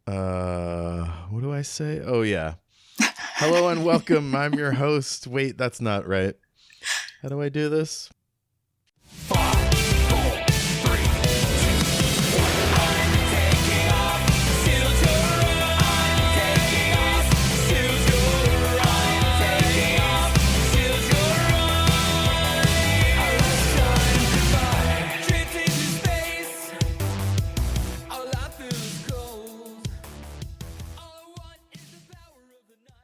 What do I say? Oh, yeah. Hello and welcome. I'm your host. Wait, that's not right. How do I do this? 5, 4, 3, 2, 1. I'm taking off. Still your I'm taking off. Still your I'm taking off. Still your I left time goodbye. Drifting to space. All I feel is cold. All I want is the power of the night.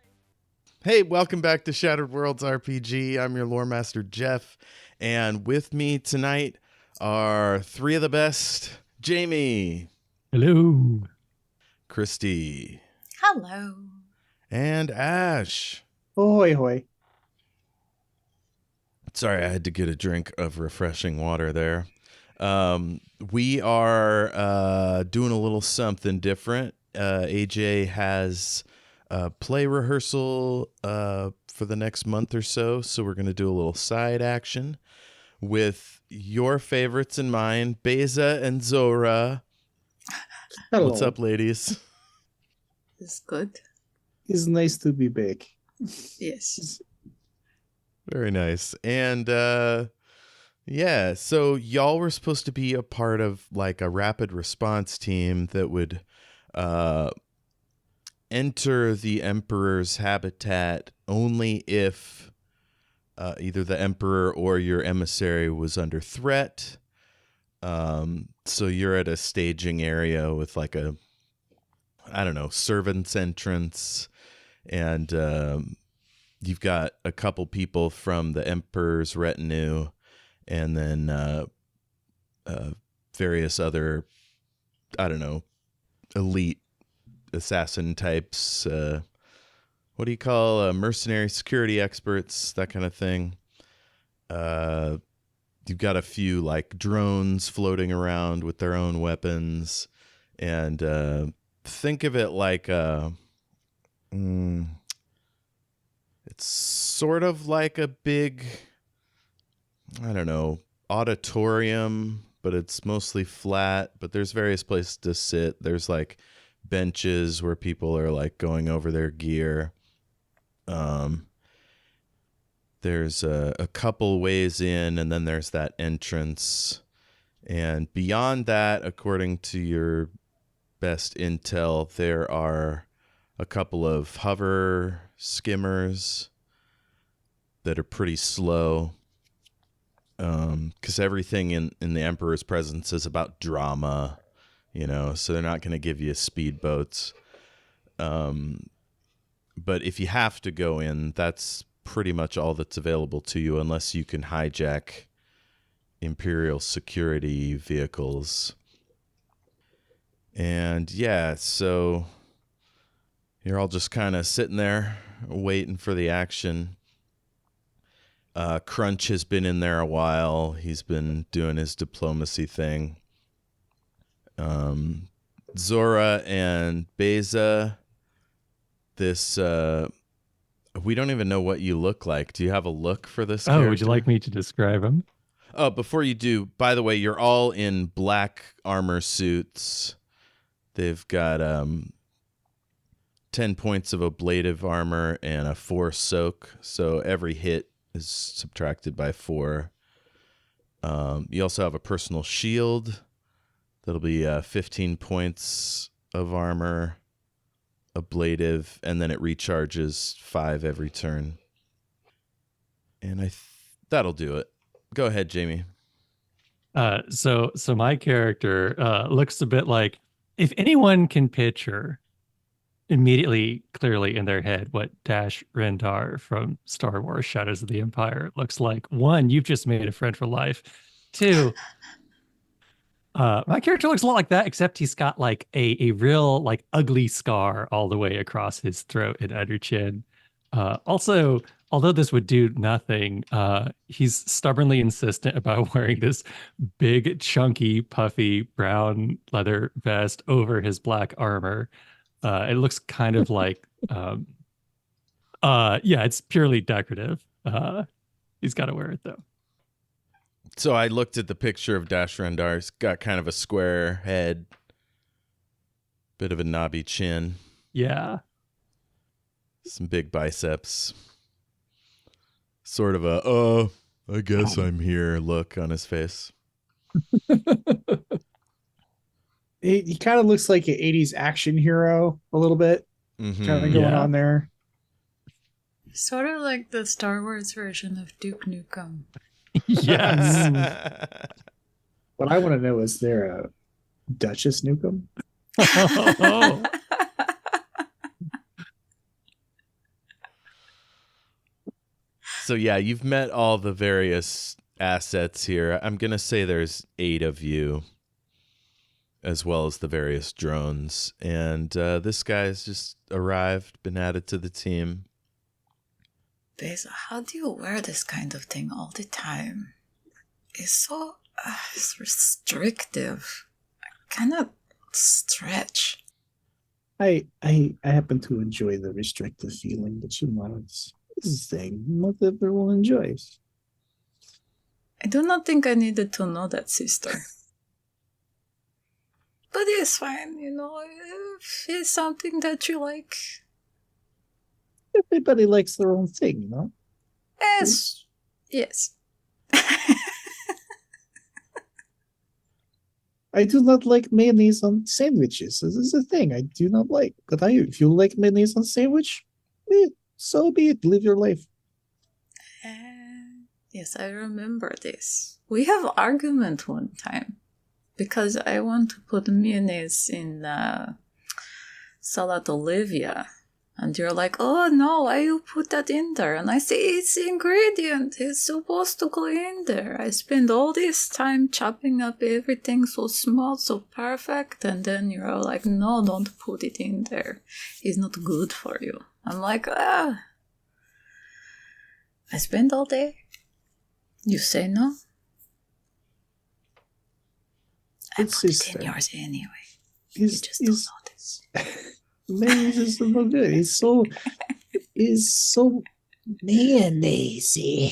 Hey, welcome back to Shattered Worlds RPG. I'm your Loremaster, Jeff. And with me tonight are three of the best: Jayme, Hello. Kristy, Hello. and Ash. Ahoy, hoy. Sorry, I had to get a drink of refreshing water there. We are doing a little something different. AJ has play rehearsal for the next month or so, so we're going to do a little side action with your favorites in mind, Beyza and Zohra. Hello. What's up, ladies? It's good. It's nice to be back. Yes. Very nice. And yeah, so y'all were supposed to be a part of like a rapid response team that would enter the Emperor's habitat only if either the Emperor or your emissary was under threat. So you're at a staging area with like a, I don't know, servant's entrance, and you've got a couple people from the Emperor's retinue, and then various other, I don't know, elite assassin types. What do you call mercenary security experts, that kind of thing. You've got a few like drones floating around with their own weapons, and think of it like it's sort of like a big, I don't know, auditorium, but it's mostly flat, but there's various places to sit. There's like benches where people are like going over their gear. There's a couple ways in, and then there's that entrance. And beyond that, according to your best intel, there are a couple of hover skimmers that are pretty slow. Because everything in the Emperor's presence is about drama, you know, so they're not going to give you speedboats. But if you have to go in, that's pretty much all that's available to you, unless you can hijack Imperial security vehicles. And yeah, so you're all just kind of sitting there waiting for the action. Crunch has been in there a while. He's been doing his diplomacy thing. Zohra and Beyza, this we don't even know what you look like. Do you have a look for this character? Would you like me to describe him? Oh, before you do, by the way, you're all in black armor suits. They've got 10 points of ablative armor and a 4 soak, so every hit is subtracted by 4. You also have a personal shield. That'll be 15 points of armor, ablative, and then it recharges 5 every turn. And that'll do it. Go ahead, Jayme. So my character looks a bit like, if anyone can picture immediately clearly in their head what Dash Rendar from Star Wars Shadows of the Empire looks like. 1, you've just made a friend for life. 2, my character looks a lot like that, except he's got like a real like ugly scar all the way across his throat and under chin. Also, although this would do nothing, he's stubbornly insistent about wearing this big, chunky, puffy brown leather vest over his black armor. It looks kind of like, yeah, it's purely decorative. He's got to wear it though. So I looked at the picture of Dash Rendar. He's got kind of a square head, Bit of a knobby chin. Yeah. Some big biceps. Sort of a, I guess I'm here look on his face. He kind of looks like an 80s action hero a little bit. Mhm. Kind of going Yeah. on there. Sort of like the Star Wars version of Duke Nukem. Yes. What I want to know is there a Duchess Nukem? Oh. So yeah, you've met all the various assets here. I'm going to say there's 8 of you, as well as the various drones. And this guy's just arrived, been added to the team. Beyza, how do you wear this kind of thing all the time? It's so it's restrictive. I cannot stretch. I happen to enjoy the restrictive feeling, but you know, it's a thing not everyone enjoys. I do not think I needed to know that, sister. But it's fine, you know, if it's something that you like. Everybody likes their own thing, you know? Yes. Yes. I do not like mayonnaise on sandwiches. This is a thing I do not like. But if you like mayonnaise on sandwich, so be it. Live your life. Yes, I remember this. We have argument one time because I want to put mayonnaise in salad Olivia. And you're like, oh no, why you put that in there? And I say, it's ingredient. It's supposed to go in there. I spend all this time chopping up everything so small, so perfect. And then you're like, no, don't put it in there. It's not good for you. I'm like, I spend all day. You say no? I It's put his it in thing. yours anyway. You just don't notice. Mayonnaise is no good. It's so mayonnaise. See,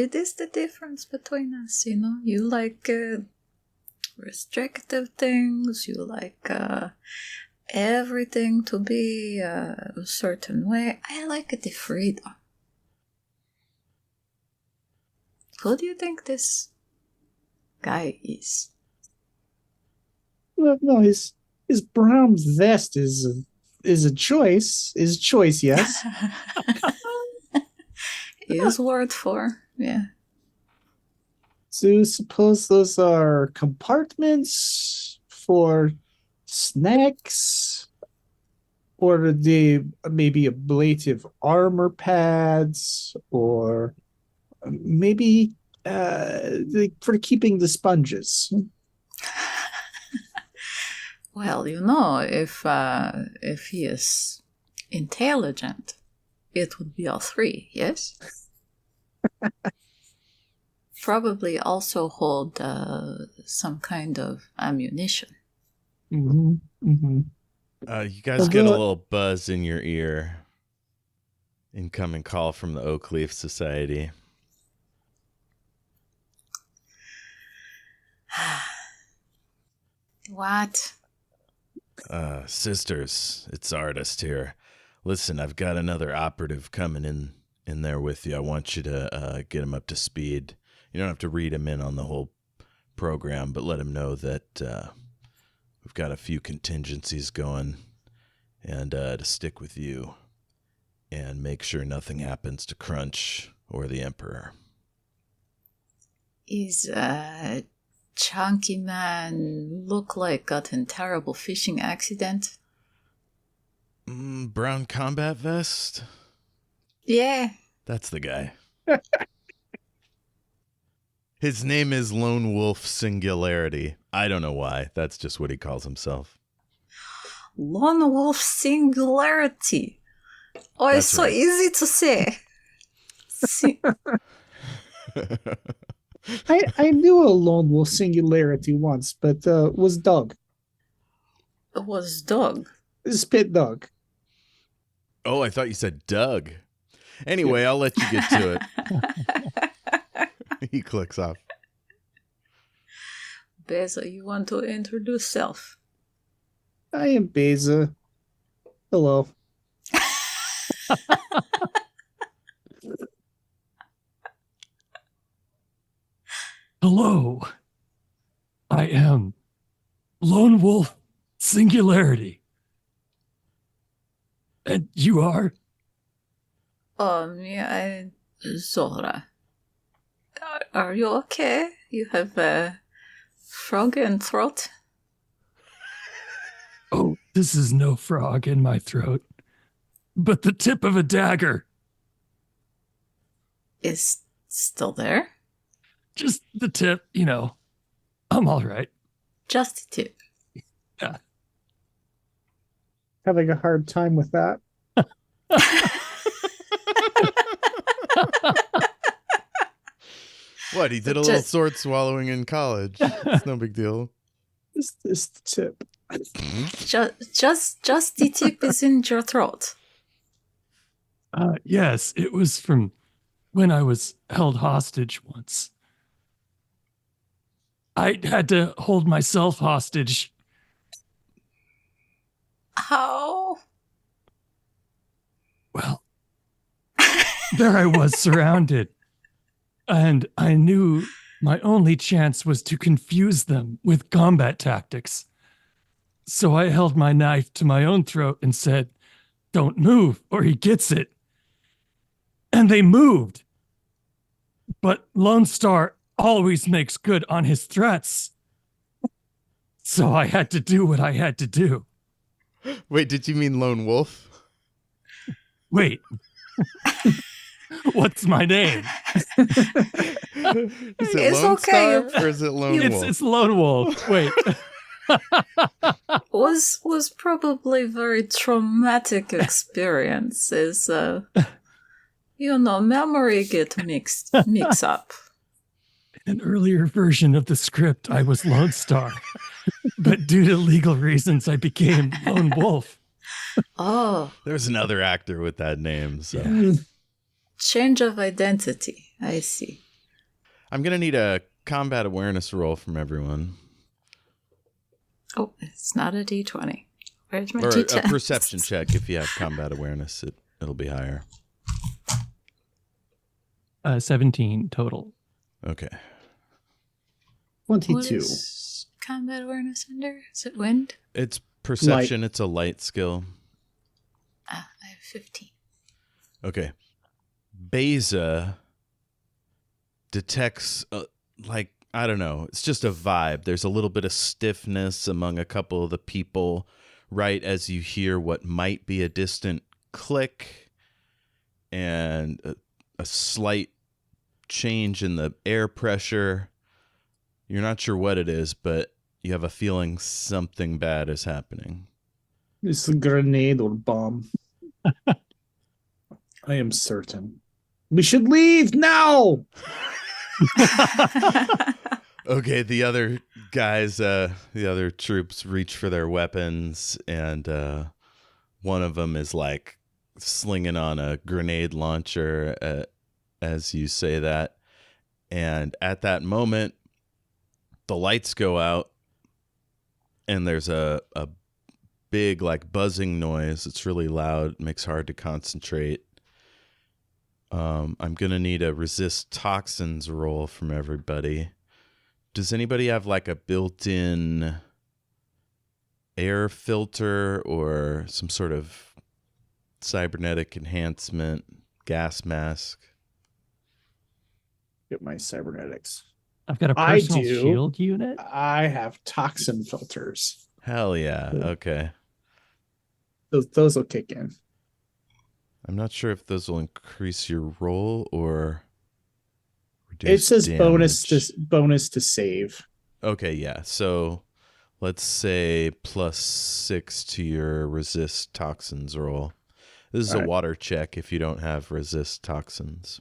this is the difference between us, you know? You like restrictive things, you like everything to be a certain way. I like the freedom. Who do you think this guy is? Well, no, his brown vest is a choice. Is a choice, yes. Is word for, yeah. So suppose those are compartments for snacks, or the maybe ablative armor pads, or maybe for keeping the sponges. Well, you know, if he is intelligent, it would be all 3, yes? Probably also hold some kind of ammunition. Mm-hmm. Mm-hmm. You guys get a little buzz in your ear. Incoming call from the Oak Leaf Society. What? Sisters, it's Artist here. Listen, I've got another operative coming in there with you. I want you to get him up to speed. You don't have to read him in on the whole program, but let him know that we've got a few contingencies going, and to stick with you and make sure nothing happens to Crunch or the Emperor. Is chunky man look like got in terrible fishing accident? Brown combat vest? Yeah. That's the guy. His name is Lonewolf Singularity. I don't know why. That's just what he calls himself. Lonewolf Singularity. Oh, That's it's so right. easy to say. I knew a lone wolf singularity once, but was dog. It was dog. Spit dog. Oh, I thought you said Doug. Anyway, I'll let you get to it. He clicks off. Beyza, you want to introduce self? I am Beyza. Hello. Hello. I am Lonewolf Singularity. And you are? Yeah, Zohra. Are you okay? You have a frog in throat? Oh, this is no frog in my throat, but the tip of a dagger. Is still there? Just the tip, you know. I'm all right. Just a tip. Yeah. Having a hard time with that. What, he did a Just- little sword swallowing in college. It's no big deal. This is the tip. Just the tip is in your throat. Yes, it was from when I was held hostage once. I had to hold myself hostage. How? Well, there I was surrounded, and I knew my only chance was to confuse them with combat tactics. So I held my knife to my own throat and said, "Don't move, or he gets it." And they moved. But Lone Star always makes good on his threats. So I had to do what I had to do. Wait, did you mean Lone Wolf? Wait. What's my name? Is it It's Lone okay. Star or is it Lone Wolf? It's Lone Wolf. Wait. Was probably very traumatic experiences. Memory get mix up. In an earlier version of the script, I was Lone Star. But due to legal reasons, I became Lone Wolf. Oh, There's another actor with that name. So Yeah. change of identity. I see. I'm going to need a combat awareness roll from everyone. Oh, it's not a D20. Where's my Or a D10? perception check if you have combat awareness. It'll be higher. 17 total. Okay. 22. What is combat awareness under? Is it wind? It's perception. It's a light skill. I have 15. Okay. Beyza detects, I don't know, it's just a vibe. There's a little bit of stiffness among a couple of the people right as you hear what might be a distant click and a slight change in the air pressure. You're not sure what it is, but you have a feeling something bad is happening. It's a grenade or bomb. I am certain. We should leave now! Okay, the other guys, the other troops reach for their weapons, and one of them is like slinging on a grenade launcher as you say that. And at that moment, the lights go out, and there's a big like buzzing noise. It's really loud, makes it hard to concentrate. I'm going to need a resist toxins roll from everybody. Does anybody have like a built-in air filter or some sort of cybernetic enhancement gas mask? Get my cybernetics. I've got a I personal do. shield unit. I have toxin filters. Hell yeah. Okay. Those will kick in. I'm not sure if those will increase your roll or reduce It says damage. bonus to save. Okay, yeah. So let's say +6 to your resist toxins roll. This is All a right. water check if you don't have resist toxins.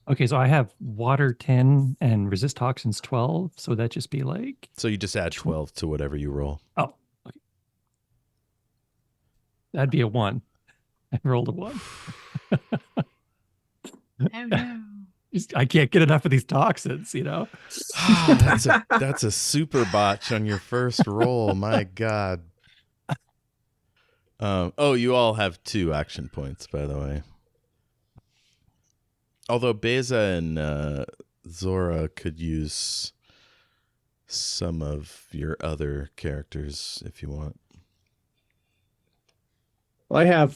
Okay, so I have water 10 and resist toxins 12. So that'd just be like, So you just add 12 to whatever you roll. oh, okay. That'd be a 1. I rolled a 1. Oh no. I can't get enough of these toxins, you know? That's a super botch on your first roll. My God. Oh, you all have 2 action points, by the way. Although Beyza and Zohra could use some of your other characters if you want. Well, I have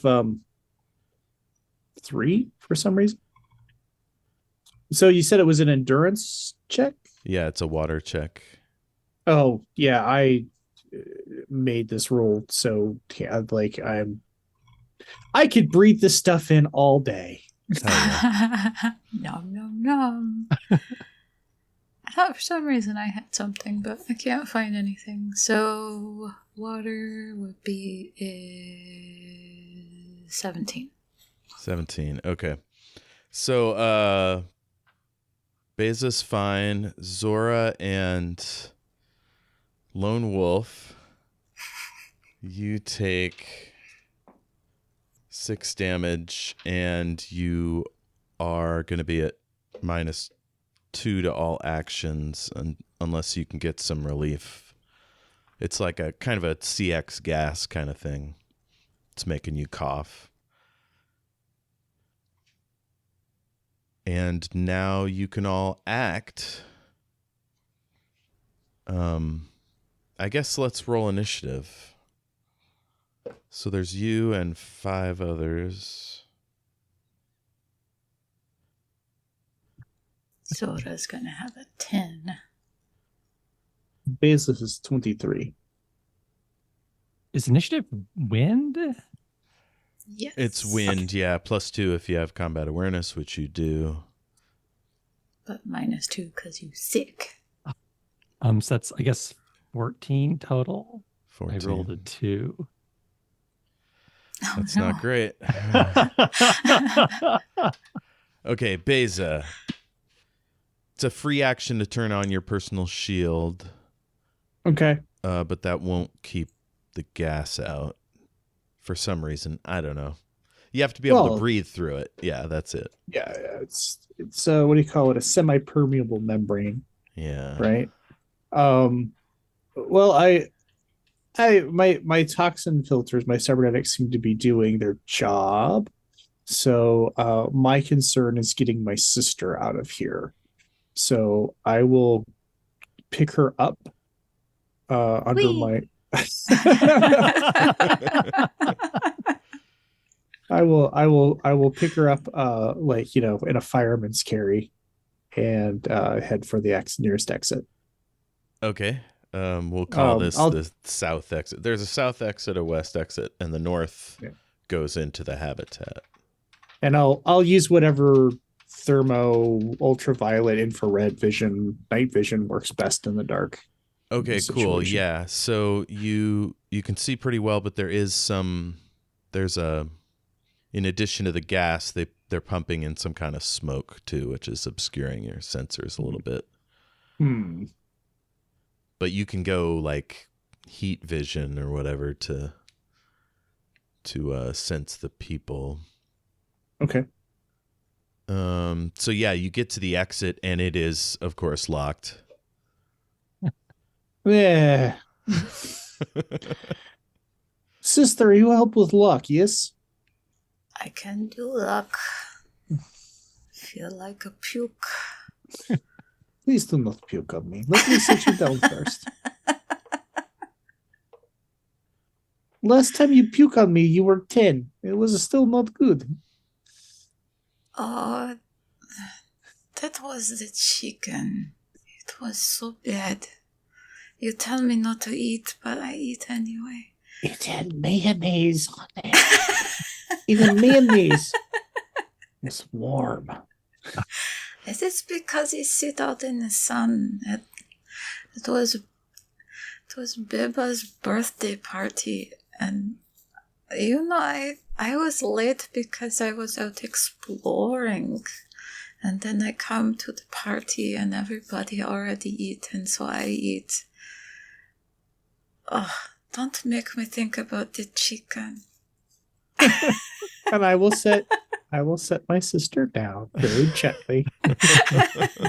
3 for some reason. So you said it was an endurance check? Yeah, it's a water check. Oh, yeah, I made this roll, so yeah, like I could breathe this stuff in all day. Nom nom nom. I thought for some reason I had something, but I can't find anything. So water would be 17. 17. Okay. So Beyza's fine. Zohra and Lone Wolf, you take 6 damage, and you are going to be at -2 to all actions unless you can get some relief. It's like a kind of a CX gas kind of thing. It's making you cough. And now you can all act. I guess let's roll initiative. So there's you and 5 others. Zora's gonna have a 10. Basis is 23. Is initiative wind? Yes. It's wind, yeah. +2 if you have combat awareness, which you do. But -2 because you sick. So that's, I guess, 14 total. 14. I rolled a 2. Oh, That's no. not great. Okay, Beyza. It's a free action to turn on your personal shield, Okay. but that won't keep the gas out for some reason. I don't know. You have to be able to Well- breathe through it. Yeah, that's it. Yeah, it's what do you call it? A semi-permeable membrane, Yeah. right? Well, my toxin filters, my cybernetics seem to be doing their job. So my concern is getting my sister out of here. So I will pick her up under Whee! my I will pick her up like, in a fireman's carry and head for the nearest exit. Okay. We'll call this I'll- the south exit. There's a south exit, a west exit, and the north Yeah. goes into the habitat. And I'll use whatever thermo, ultraviolet, infrared vision, night vision works best in the dark. Okay, Situation. cool. Yeah. So you can see pretty well, but there's in addition to the gas, they're pumping in some kind of smoke too, which is obscuring your sensors a little bit. But you can go like heat vision or whatever to sense the people. Okay. So yeah, you get to the exit and it is, of course, locked. Yeah. Sister, you help with luck, yes? I can do luck. Feel like a puke. Please do not puke on me. Let me sit you down first. Last time you puke on me, you were 10. It was still not good. Oh, that was the chicken. It was so bad. You tell me not to eat, but I eat anyway. It had mayonnaise on it. Even mayonnaise. It's warm. Is this because you sit out in the sun? It was Biba's birthday party, and I was late because I was out exploring, and then I come to the party and everybody already eaten, so I eat. Oh, don't make me think about the chicken. And I will set I will set my sister down very gently,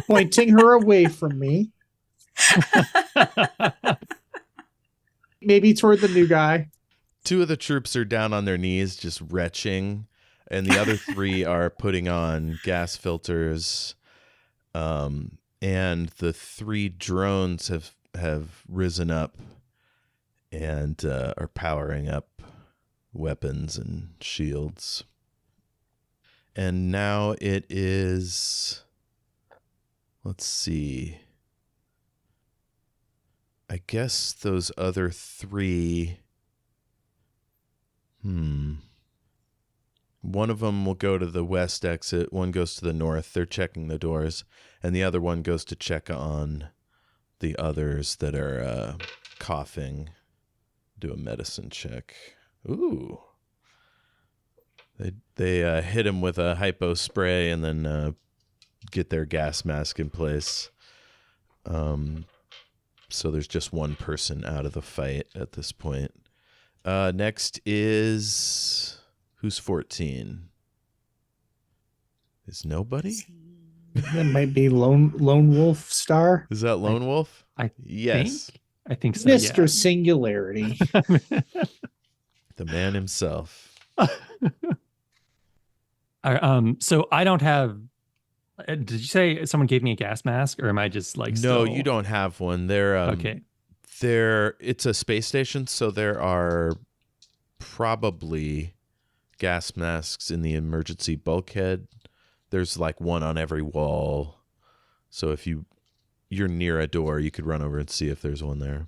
pointing her away from me, maybe toward the new guy. 2 of the troops are down on their knees, just retching, and the other 3 are putting on gas filters. And the 3 drones have risen up and are powering up weapons and shields. And now it is, let's see, I guess those other 3, one of them will go to the west exit, one goes to the north, they're checking the doors, and the other one goes to check on the others that are coughing, do a medicine check. Ooh. They hit him with a hypo spray and then get their gas mask in place. So there's just one person out of the fight at this point. Next is... Who's 14? Is nobody? That might be Lone Wolf Star. Is that Lone Wolf? Yes. I think so. Mr. Singularity. The man himself. So I don't have. Did you say someone gave me a gas mask, or am I just like? No, still... you don't have one. They're okay. It's a space station, so there are probably gas masks in the emergency bulkhead. There's like one on every wall. So if you're near a door, you could run over and see if there's one there.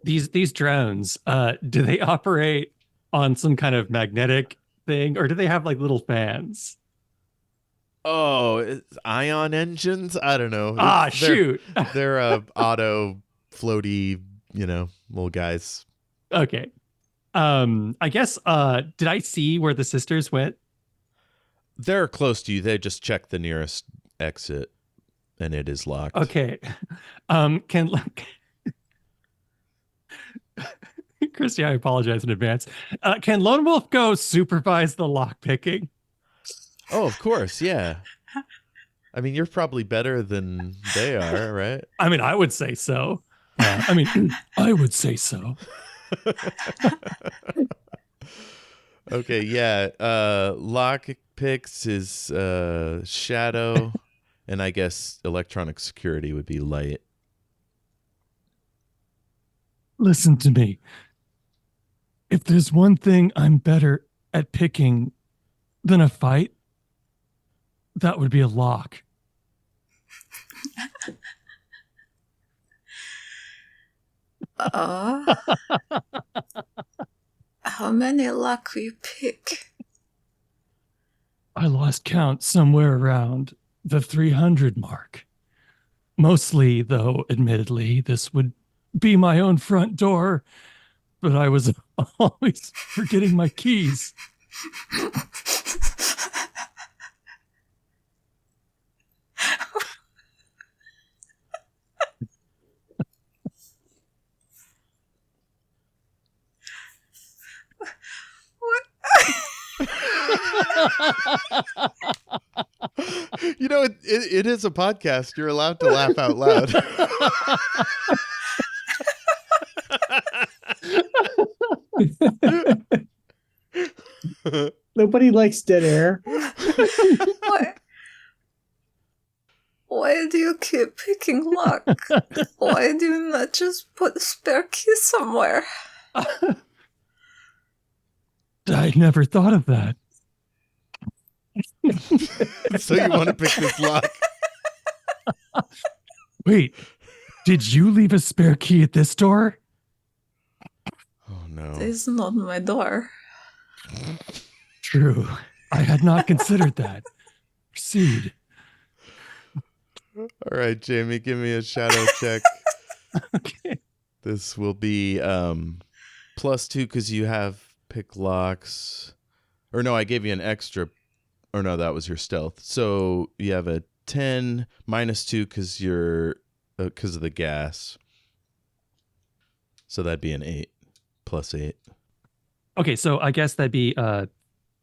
These drones, do they operate on some kind of magnetic thing, or do they have like little fans? Oh, it's ion engines? I don't know. Shoot. They're auto floaty, little guys. Okay. I guess, did I see where the sisters went? They're close to you. They just checked the nearest exit, and it is locked. Okay. Kristy, I apologize in advance. Can Lone Wolf go supervise the lock picking? Oh, of course. Yeah. I mean, you're probably better than they are, right? I mean, I would say so. I would say so. Okay, yeah. Lock picks is shadow, and I guess electronic security would be light. Listen to me. If there's one thing I'm better at picking than a fight, that would be a lock. How many luck you pick? I lost count somewhere around the 300 mark. Mostly, though, admittedly, this would be my own front door, but I was always forgetting my keys. It is a podcast. You're allowed to laugh out loud. Nobody likes dead air. Why do you keep picking lock? Why do you not just put a spare key somewhere? I never thought of that. So you want to pick this lock? Wait, did you leave a spare key at this door? Oh, no. This is not my door. True. I had not considered that. Proceed. All right, Jayme, give me a shadow check. Okay. This will be +2 because you have pick locks. Or no, I gave you an extra. Or no, that was your stealth. So you have a 10 -2 because because of the gas. So that'd be an 8 +8. Okay, so I guess that'd be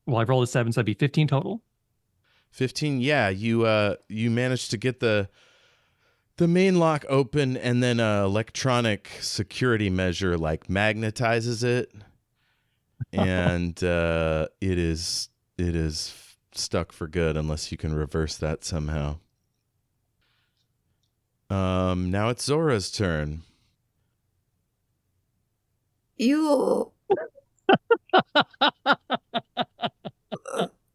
Well, I rolled a 7, so that'd be 15 total. 15. Yeah, you managed to get the main lock open, and then electronic security measure like magnetizes it, and it is stuck for good unless you can reverse that somehow. Now it's Zora's turn. You.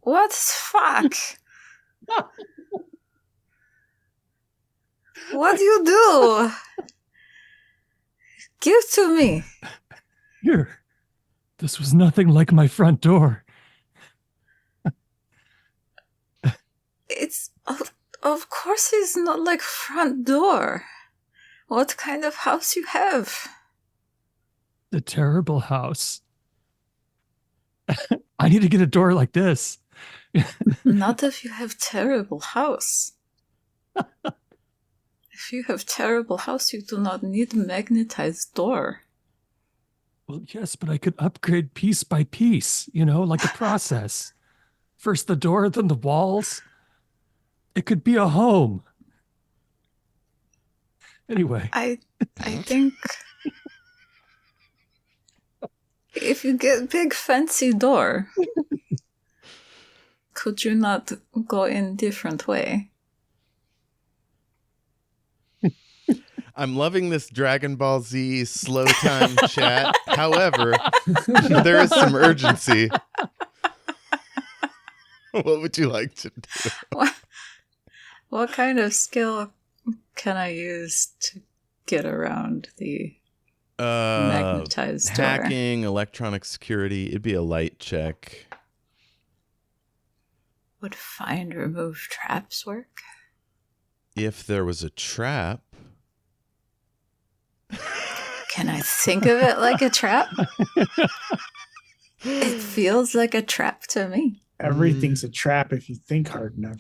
What the fuck? What do you do? Give to me. Here. This was nothing like my front door. It's of course it's not like front door. What kind of house you have? The terrible house. I need to get a door like this. Not if you have terrible house. If you have terrible house, you do not need magnetized door. Well, yes, but I could upgrade piece by piece, like a process. First the door, then the walls. It could be a home. Anyway. I think if you get big fancy door, could you not go in different way? I'm loving this Dragon Ball Z slow time chat. However, there is some urgency. What would you like to do? What kind of skill can I use to get around the magnetized door? Hacking, electronic security. It'd be a light check. Would find remove traps work? If there was a trap. Can I think of it like a trap? It feels like a trap to me. Everything's a trap if you think hard enough.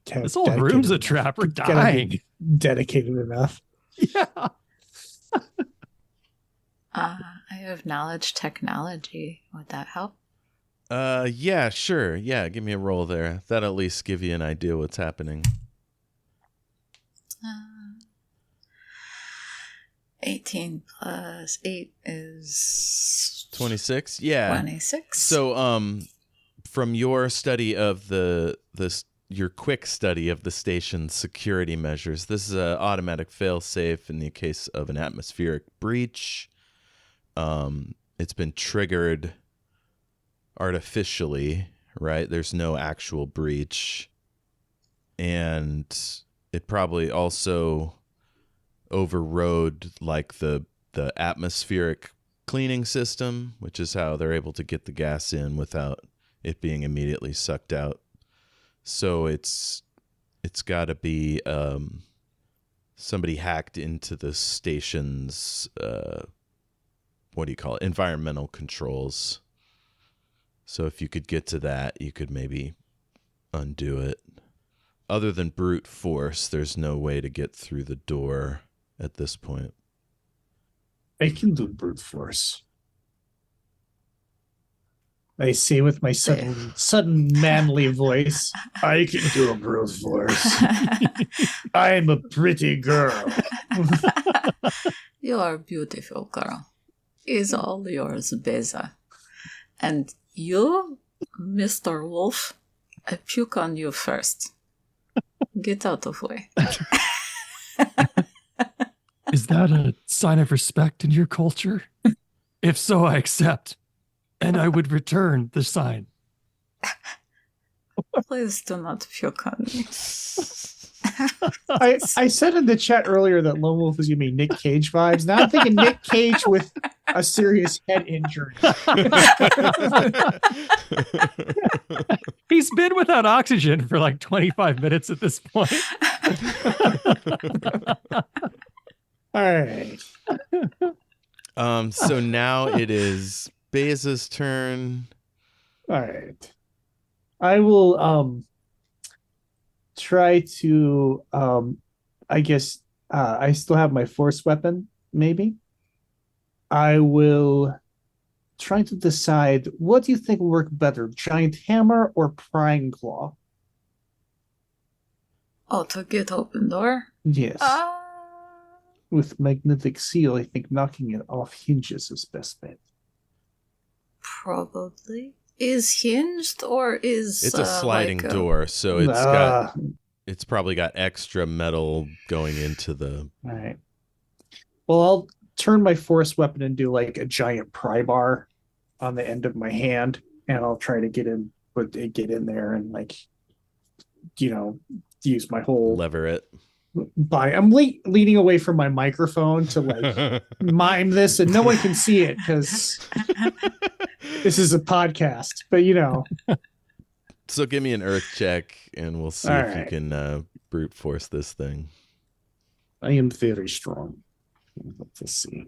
This whole room's a trap. We're dying. Dedicated enough. Yeah. I have knowledge technology. Would that help? Yeah, sure. Yeah, give me a roll there. That'll at least give you an idea what's happening. 18 plus 8 is 26. Yeah. 26. So, from your study of your quick study of the station's security measures, this is an automatic fail-safe in the case of an atmospheric breach. It's been triggered artificially, right? There's no actual breach. And it probably also overrode like the atmospheric cleaning system, which is how they're able to get the gas in without it being immediately sucked out. So it's got to be somebody hacked into the station's what do you call it? Environmental controls. So if you could get to that, you could maybe undo it. Other than brute force, there's no way to get through the door at this point. I can do brute force. I say with my sudden manly voice, I can do a brute force. I'm a pretty girl. You are a beautiful girl. Is all yours, Beyza. And you, Mr. Wolf, I puke on you first. Get out of the way. Is that a sign of respect in your culture? If so, I accept. And I would return the sign. Please do not puke on me. I said in the chat earlier that Lone Wolf is giving me Nick Cage vibes. Now I'm thinking Nick Cage with a serious head injury. He's been without oxygen for like 25 minutes at this point. All right. So now it is Beyza's turn. All right. I will try to I guess I still have my force weapon, maybe. I will trying to decide what do you think will work better, giant hammer or prying claw? Oh, to get open door? Yes. Ah. With magnetic seal, I think knocking it off hinges is best bet. Probably. Is hinged or is It's a sliding like door, so it's probably got extra metal going into the. All right. Well, I'll turn my force weapon and do like a giant pry bar on the end of my hand, and I'll try to get in there and like, use my whole Lever it. body. I'm leaning away from my microphone to like mime this, and no one can see it because this is a podcast. But So give me an earth check, and we'll see All if you right. can brute force this thing. I am very strong. Let's see.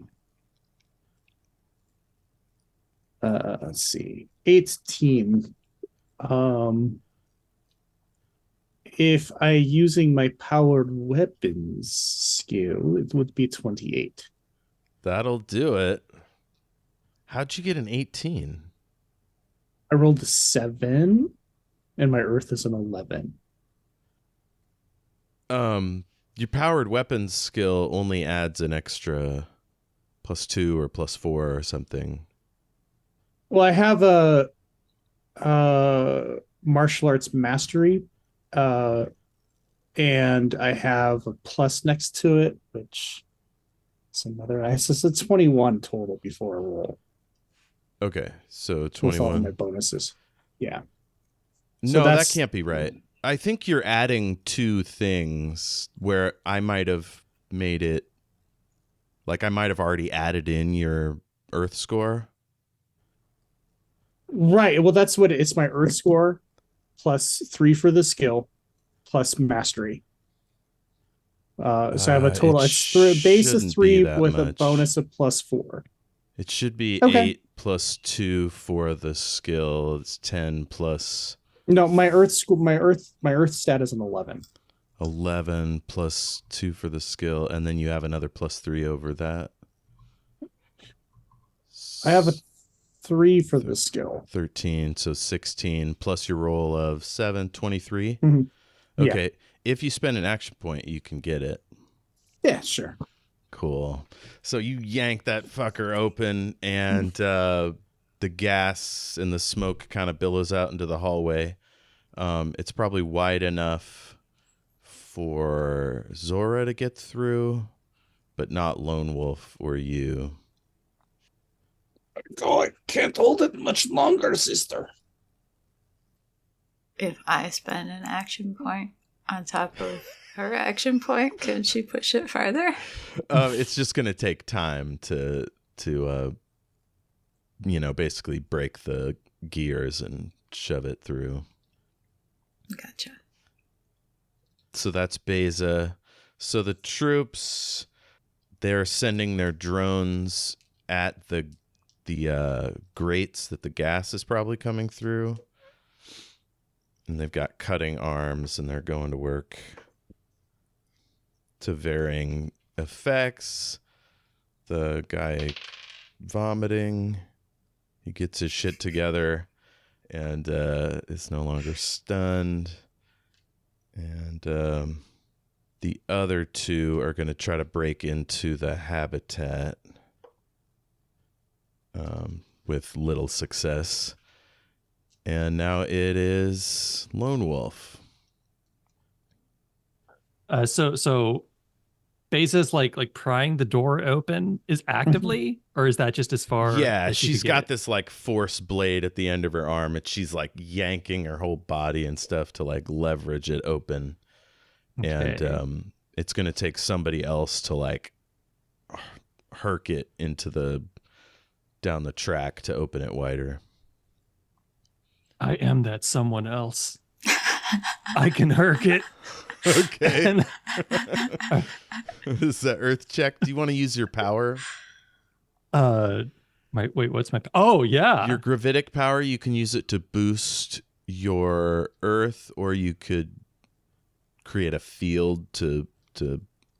Let's see. 18. If I using my powered weapons skill, it would be 28. That'll do it. How'd you get an 18? I rolled a 7, and my earth is an 11. Your powered weapons skill only adds an extra +2 or +4 or something. Well, I have a martial arts mastery, and I have a plus next to it, which is another. It's a 21 total before I roll. Okay, so With all of 21. my bonuses. Yeah. No, that that's- can't be right. I think you're adding 2 things where I might have made it, like I might have already added in your earth score. Right. Well, that's what it's my earth score plus 3 for the skill plus mastery. So I have a total. It's base of shouldn't 3 be that with a much. bonus of +4. It should be Okay. 8 plus 2 for the skill. It's 10 plus No, my earth stat is an 11. 11 plus 2 for the skill, and then you have another +3 over that. I have a 3 for the skill. 13, so 16 plus your roll of 7, 23. Mhm. Yeah. Okay, if you spend an action point, you can get it. Yeah, sure. Cool. So you yank that fucker open, and the gas and the smoke kind of billows out into the hallway. It's probably wide enough for Zohra to get through, but not Lone Wolf or you. Oh, I can't hold it much longer, sister. if I spend an action point on top of her action point, can she push it farther? It's just going to take time to basically break the gears and shove it through. Gotcha. So that's Beyza. So the troops, they're sending their drones at the grates that the gas is probably coming through. And they've got cutting arms, and they're going to work to varying effects. The guy vomiting, he gets his shit together and is no longer stunned. And the other two are going to try to break into the habitat with little success. And now it is Lone Wolf. So Beyza's like prying the door open is actively, or is that just as far? Yeah, as she she's could get got it? this like force blade at the end of her arm, and she's like yanking her whole body and stuff to like leverage it open. Okay. And it's going to take somebody else to like herk it into down the track to open it wider. I am that someone else. I can herk it. Okay. And- Is that earth check? Do you want to use your power? what's my? Oh yeah. Your gravitic power, you can use it to boost your earth, or you could create a field to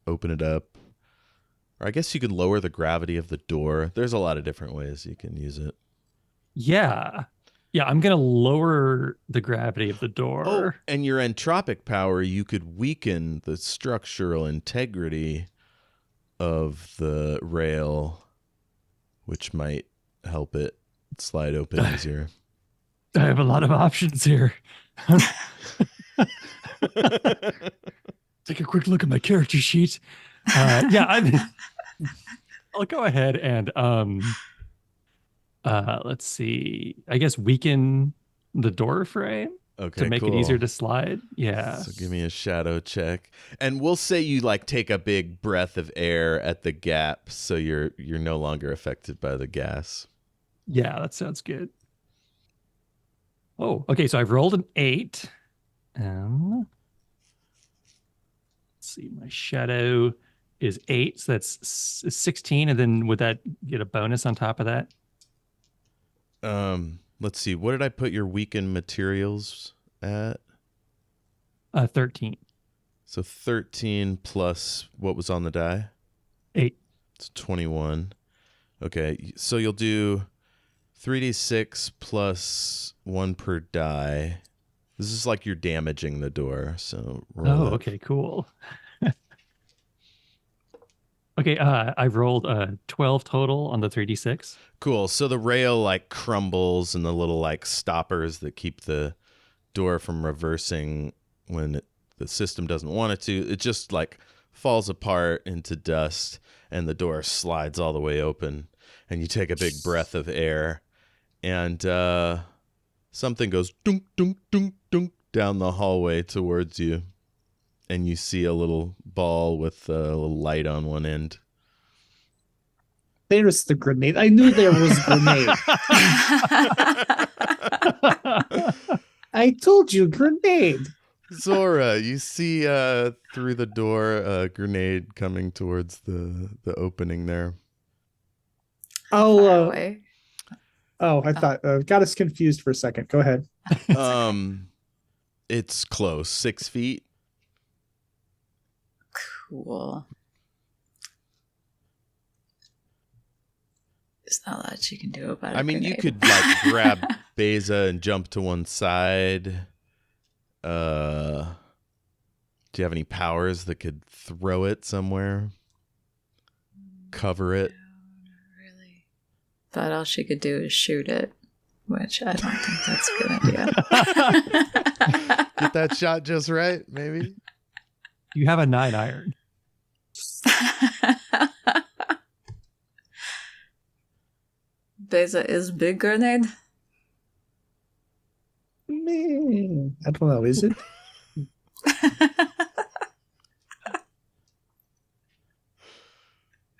open it up. Or I guess you could lower the gravity of the door. There's a lot of different ways you can use it. Yeah. Yeah, I'm going to lower the gravity of the Oh, door. and your entropic power, you could weaken the structural integrity of the rail, which might help it slide open easier. I have a lot of options here. Take a quick look at my character sheet. I'll go ahead and let's see. I guess weaken the door frame Okay, to make it easier to slide. Yeah. So give me a shadow check, and we'll say you like take a big breath of air at the gap, so you're no longer affected by the gas. Yeah, that sounds good. Oh, okay. So I've rolled an 8. Let's see. My shadow is 8, so that's 16. And then would that get a bonus on top of that? Let's see. What did I put your weakened materials at? 13. So 13 plus what was on the die? 8. It's 21. Okay, so you'll do 3d6 plus 1 per die. This is like you're damaging the door, so roll that. Okay, cool. Okay, I've rolled 12 total on the 3d6. Cool. So the rail like crumbles, and the little like stoppers that keep the door from reversing when the system doesn't want it to, it just like falls apart into dust, and the door slides all the way open, and you take a big breath of air, and something goes dunk dunk dunk dunk down the hallway towards you, and you see a little ball with a little light on one end. There's the grenade. I knew there was grenade. I told you, grenade. Zohra, you see through the door a grenade coming towards the opening there. Far Oh, away. I thought got us confused for a second. Go ahead. It's close, 6 feet. Cool. There's not much you can do about it. I mean, you could like grab Beyza and jump to one side. Do you have any powers that could throw it somewhere? Cover it? No, not really. But all she could do is shoot it, which I don't think that's a good idea. Get that shot just right, maybe? You have a 9 iron. Beyza is big grenade. Man, I don't know. Is it?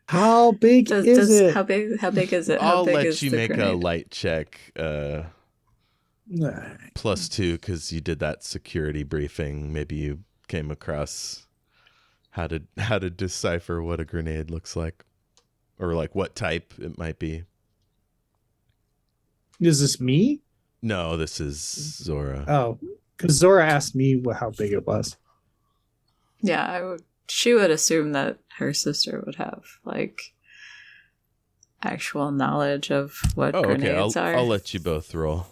How big is it? How big is it? How I'll big let is you the make a grenade? light check. Nah. +2 because you did that security briefing. Maybe you came across how to decipher what a grenade looks like, or like what type it might be. Is this me? No, this is Zohra. Oh, because Zohra asked me how big it was. Yeah, she would assume that her sister would have like actual knowledge of what Okay. grenades are. I'll let you both roll.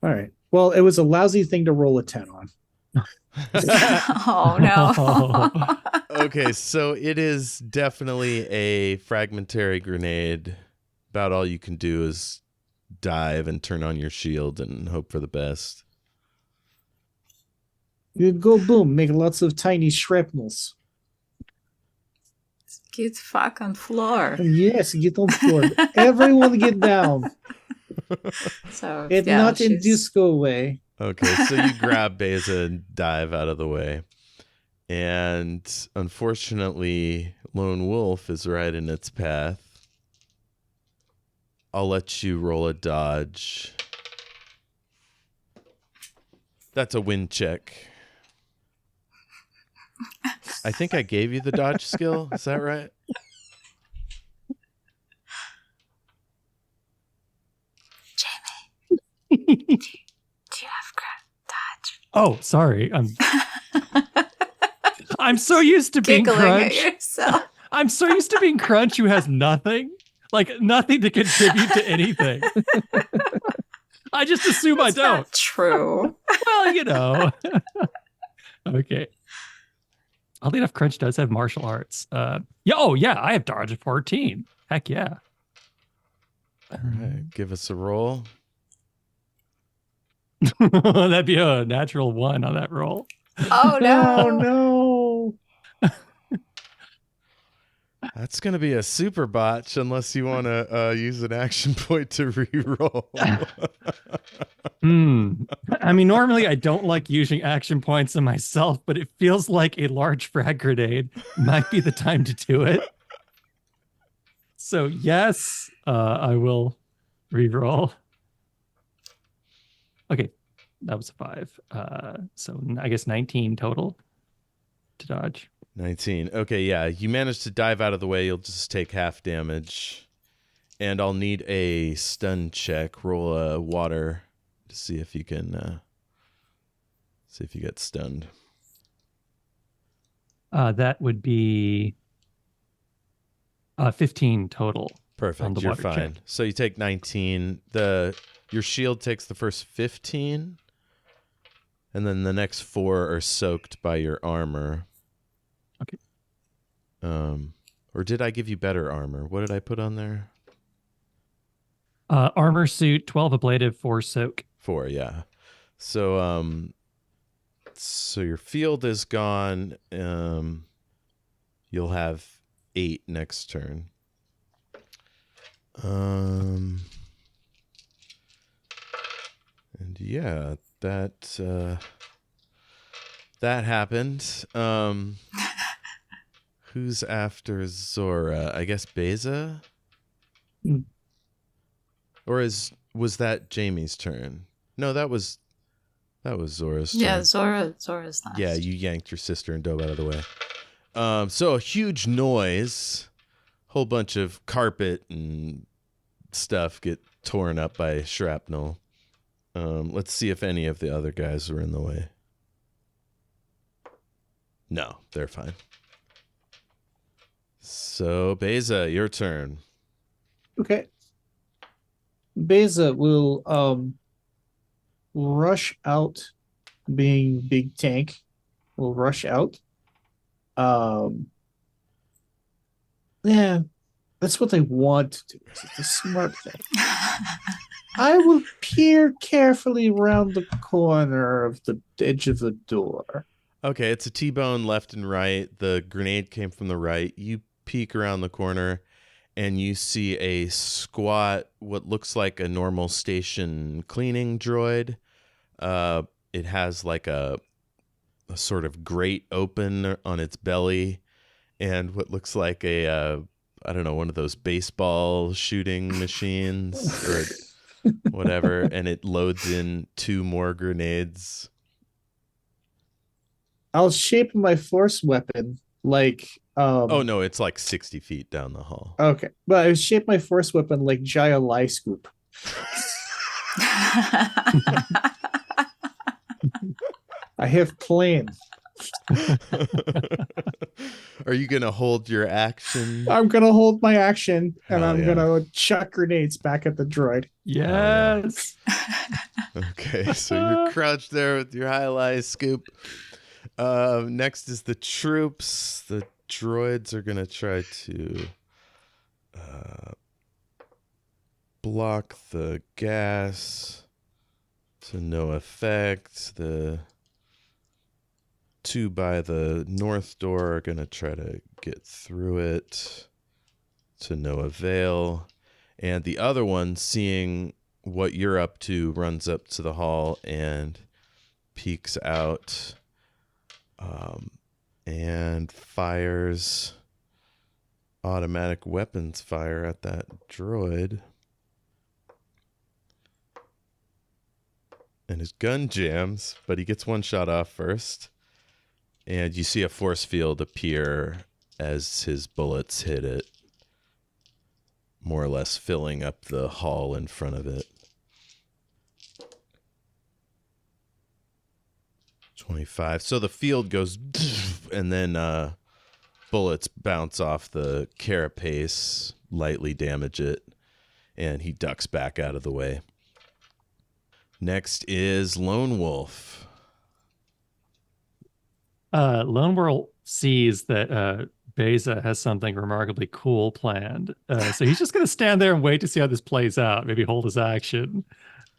All right. Well, it was a lousy thing to roll a 10 on. Oh no. Okay, so it is definitely a fragmentary grenade. About all you can do is dive and turn on your shield and hope for the best. You go boom, make lots of tiny shrapnels. Get fuck on floor. Yes, get on floor. Everyone get down. So It's yeah, not in she's- disco way. Okay, so you grab Beyza and dive out of the way. And unfortunately, Lone Wolf is right in its path. I'll let you roll a dodge. That's a win check. I think I gave you the dodge skill. Is that right? Do you have dodge? Oh, sorry. I'm so used to being Giggling at Crunch. yourself. I'm so used to being Crunch who has nothing. Like nothing to contribute to anything. I just assume I That's don't. not true. Well, you know. Okay. Oddly enough, Crunch does have martial arts. Yeah, I have dodge of 14. Heck yeah. All right, give us a roll. That'd be a natural 1 on that roll. Oh Oh no. no. That's going to be a super botch unless you want to use an action point to re-roll. I mean, normally I don't like using action points on myself, but it feels like a large frag grenade might be the time to do it. So yes, I will re-roll. Okay, that was a 5. So I guess 19 total to dodge. 19. Okay, yeah. You managed to dive out of the way. You'll just take half damage. And I'll need a stun check. Roll a water to see if you can see if you get stunned. That would be 15 total. On Perfect. the You're water fine. check. So you take 19. Your shield takes the first 15. And then the next 4 are soaked by your armor. Okay. Or did I give you better armor? What did I put on there? Armor suit, 12 ablative, 4 soak. 4, yeah. So so your field is gone. You'll have 8 next turn. And yeah, that happened. Who's after Zohra? I guess Beyza? Mm. Or was that Jayme's turn? No, that was Zora's turn. Yeah, Zora's last. Yeah, you yanked your sister and dove out of the way. So a huge noise, whole bunch of carpet and stuff get torn up by shrapnel. Let's see if any of the other guys were in the way. No, they're fine. So, Beyza, your turn. Okay. Beyza will rush out, being big tank, will rush out. Yeah, that's what they want to do. It's a smart thing. I will peer carefully around the corner of the edge of the door. Okay, it's a T-bone left and right. The grenade came from the right. You peek around the corner, and you see a squat, what looks like a normal station cleaning droid. It has like a sort of grate open on its belly, and what looks like a I don't know, one of those baseball shooting machines or whatever, and it loads in 2 more grenades. I'll shape my force weapon like Oh no, it's like 60 feet down the hall. okay. But I shape my force weapon like Jaya Lie Scoop. I have plans. Are you gonna hold your action? I'm gonna hold my action and Hell I'm yeah. gonna chuck grenades back at the droid. Yes. Okay, so you're crouched there with your highlight scoop. Next is the troops. The droids are gonna try to block the gas to no effect. The 2 by the north door are gonna try to get through it to no avail. And the other one, seeing what you're up to, runs up to the hall and peeks out and fires automatic weapons fire at that droid. And his gun jams, but he gets 1 shot off first. And you see a force field appear as his bullets hit it, more or less filling up the hall in front of it. 25. So the field goes, and then bullets bounce off the carapace, lightly damage it, and he ducks back out of the way. Next is Lone Wolf. Lone Wolf sees that Beyza has something remarkably cool planned. So he's just going to stand there and wait to see how this plays out, maybe hold his action.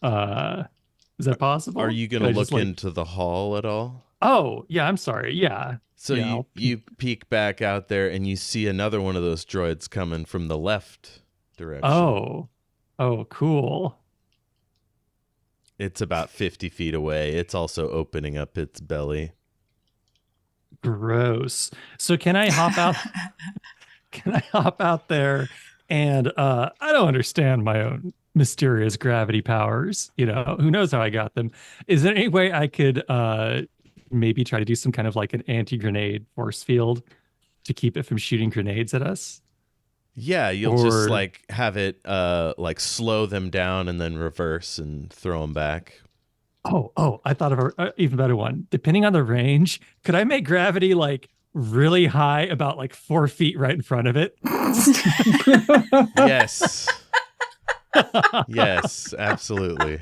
Is that possible? Are you going Can to I just, look like- into the hall at all? Oh, yeah, I'm sorry. Yeah. So Yeah, I'll you peek back out there and you see another one of those droids coming from the left direction. Oh, cool. It's about 50 feet away. It's also opening up its belly. Gross. So can I hop out? Can I hop out there? And I don't understand my own mysterious gravity powers. You know, who knows how I got them? Is there any way I could maybe try to do some kind of like an anti-grenade force field to keep it from shooting grenades at us? Yeah, you'll just Or- like have it like slow them down and then reverse and throw them back. Oh, I thought of a even better one. Depending on the range, could I make gravity like really high, about like 4 feet right in front of it? Yes. Yes, absolutely.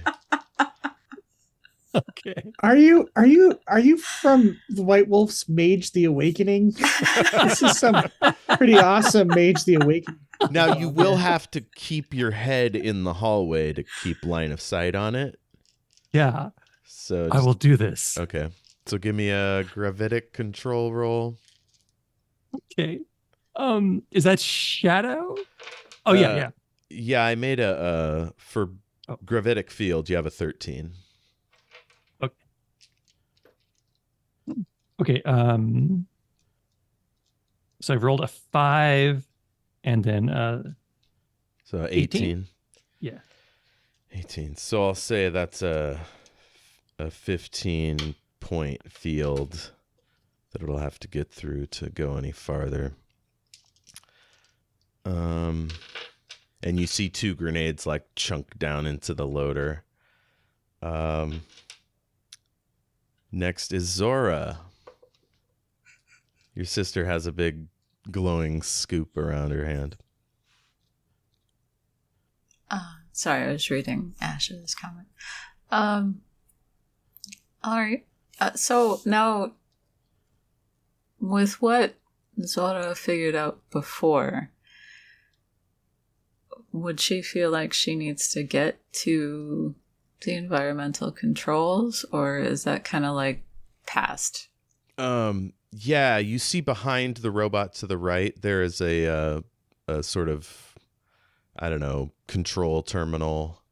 Okay. Are you from the White Wolf's Mage the Awakening? This is some pretty awesome Mage the Awakening. Now you will have to keep your head in the hallway to keep line of sight on it. Yeah, So I will do this. Okay. So give me a gravitic control roll. Okay. Is that shadow? Oh yeah, yeah. Yeah, I made a for Oh. gravitic field, you have a 13. Okay. So I've rolled a 5 and then So 18? 18. yeah. 18. So I'll say that's a 15 point field that it'll have to get through to go any farther. And you see 2 grenades like chunk down into the loader. Next is Zohra. Your sister has a big glowing scoop around her hand. Sorry, I was reading Ash's comment. All right. So now, with what Zohra figured out before, would she feel like she needs to get to the environmental controls, or is that kind of like past? Yeah, you see behind the robot to the right, there is a sort of, I don't know, control terminal.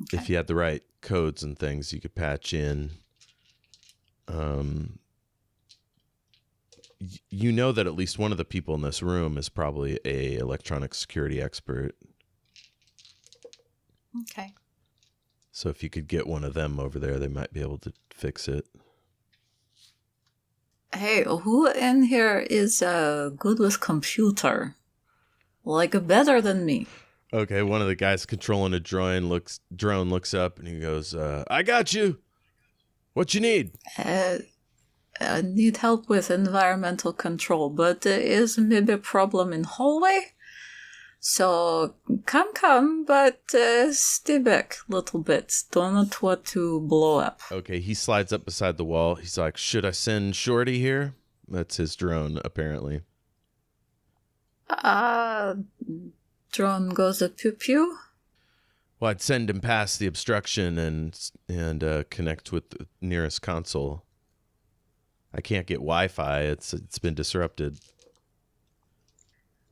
Okay. If you had the right codes and things, you could patch in. You know that at least one of the people in this room is probably a electronic security expert. Okay. So if you could get one of them over there, they might be able to fix it. Hey, who in here is good with computer? Like better than me? Okay, one of the guys controlling a drone looks up and he goes, I got you. What you need? I need help with environmental control, but there is maybe a problem in hallway. So come, but stay back a little bit. Don't want to blow up. Okay, he slides up beside the wall. He's like, should I send Shorty here? That's his drone, apparently. Drone goes a pew pew. Well, I'd send him past the obstruction and connect with the nearest console. I can't get Wi-Fi. It's been disrupted.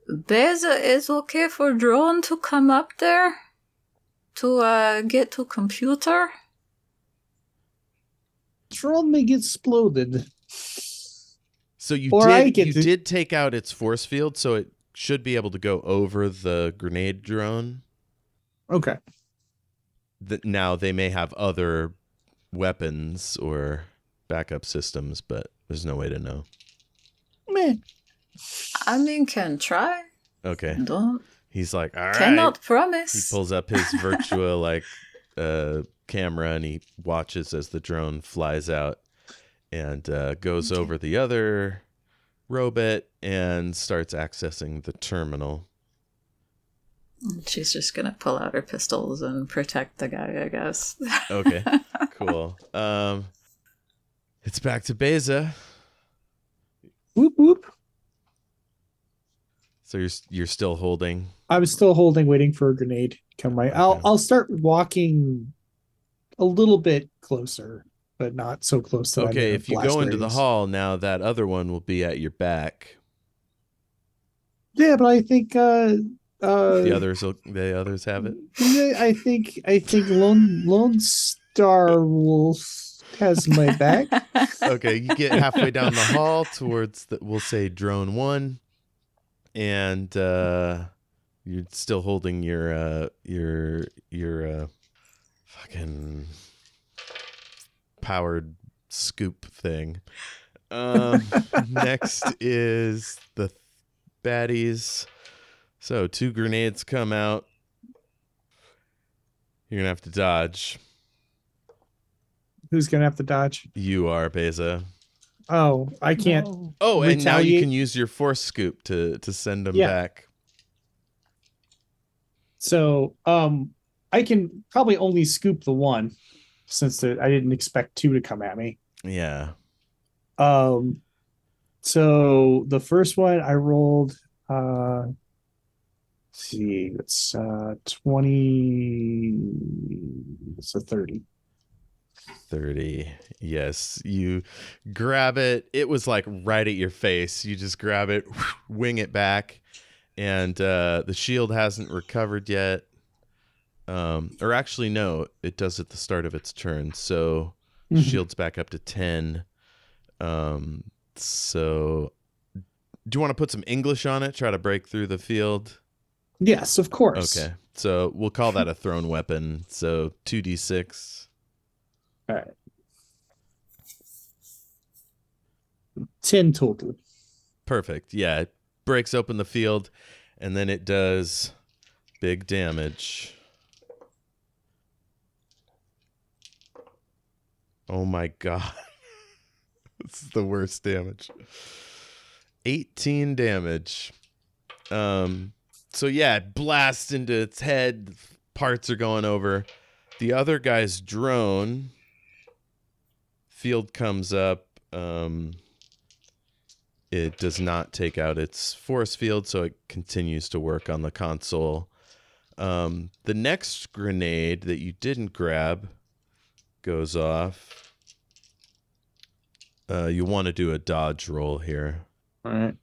Beyza is okay for drone to come up there to get to computer. Drone may get exploded. So you Or I get you to- did take out its force field, so it should be able to go over the grenade drone. Okay. Now they may have other weapons or backup systems, but there's no way to know. Meh. I mean, can try. Okay. Don't He's like, all right. cannot He promise. pulls up his Virtua camera and he watches as the drone flies out and goes Okay. over the other robot and starts accessing the terminal. She's just gonna pull out her pistols and protect the guy, I guess. Okay, cool. It's back to Beyza. Whoop whoop. So you're still holding. I was still holding, waiting for a grenade to come right. Okay. I'll start walking a little bit closer, but not so close that Okay, if you blast go into the radius. hall now, that other one will be at your back. Yeah, but I think The others have it. I think Lone Star Wolf has my back. Okay, you get halfway down the hall towards we'll say drone 1, and you're still holding your fucking powered scoop thing. Next is the baddies. So 2 grenades come out. You're gonna have to dodge. Who's gonna have to dodge? You are, Beyza. Oh, I can't. No. Oh, and now you Retaliate? can use your force scoop to send them Yeah. back. So, I can probably only scoop the one, since I didn't expect 2 to come at me. Yeah. So the first one I rolled. Let's see, it's 20. It's a 30. 30. Yes. You grab it. It was like right at your face. You just grab it, wing it back, and the shield hasn't recovered yet. Or actually, no, it does at the start of its turn. So Mhm. shield's back up to 10. So do you want to put some English on it? Try to break through the field? Yes, of course. Okay. So we'll call that a thrown weapon. So 2d6. All right. 10 total. Perfect. Yeah, it breaks open the field, and then it does big damage. Oh my god. This is the worst damage. 18 damage. So yeah, it blasts into its head. Parts are going over. The other guy's drone. Field comes up. It does not take out its force field, so it continues to work on the console. The next grenade that you didn't grab goes off. You want to do a dodge roll here. All right.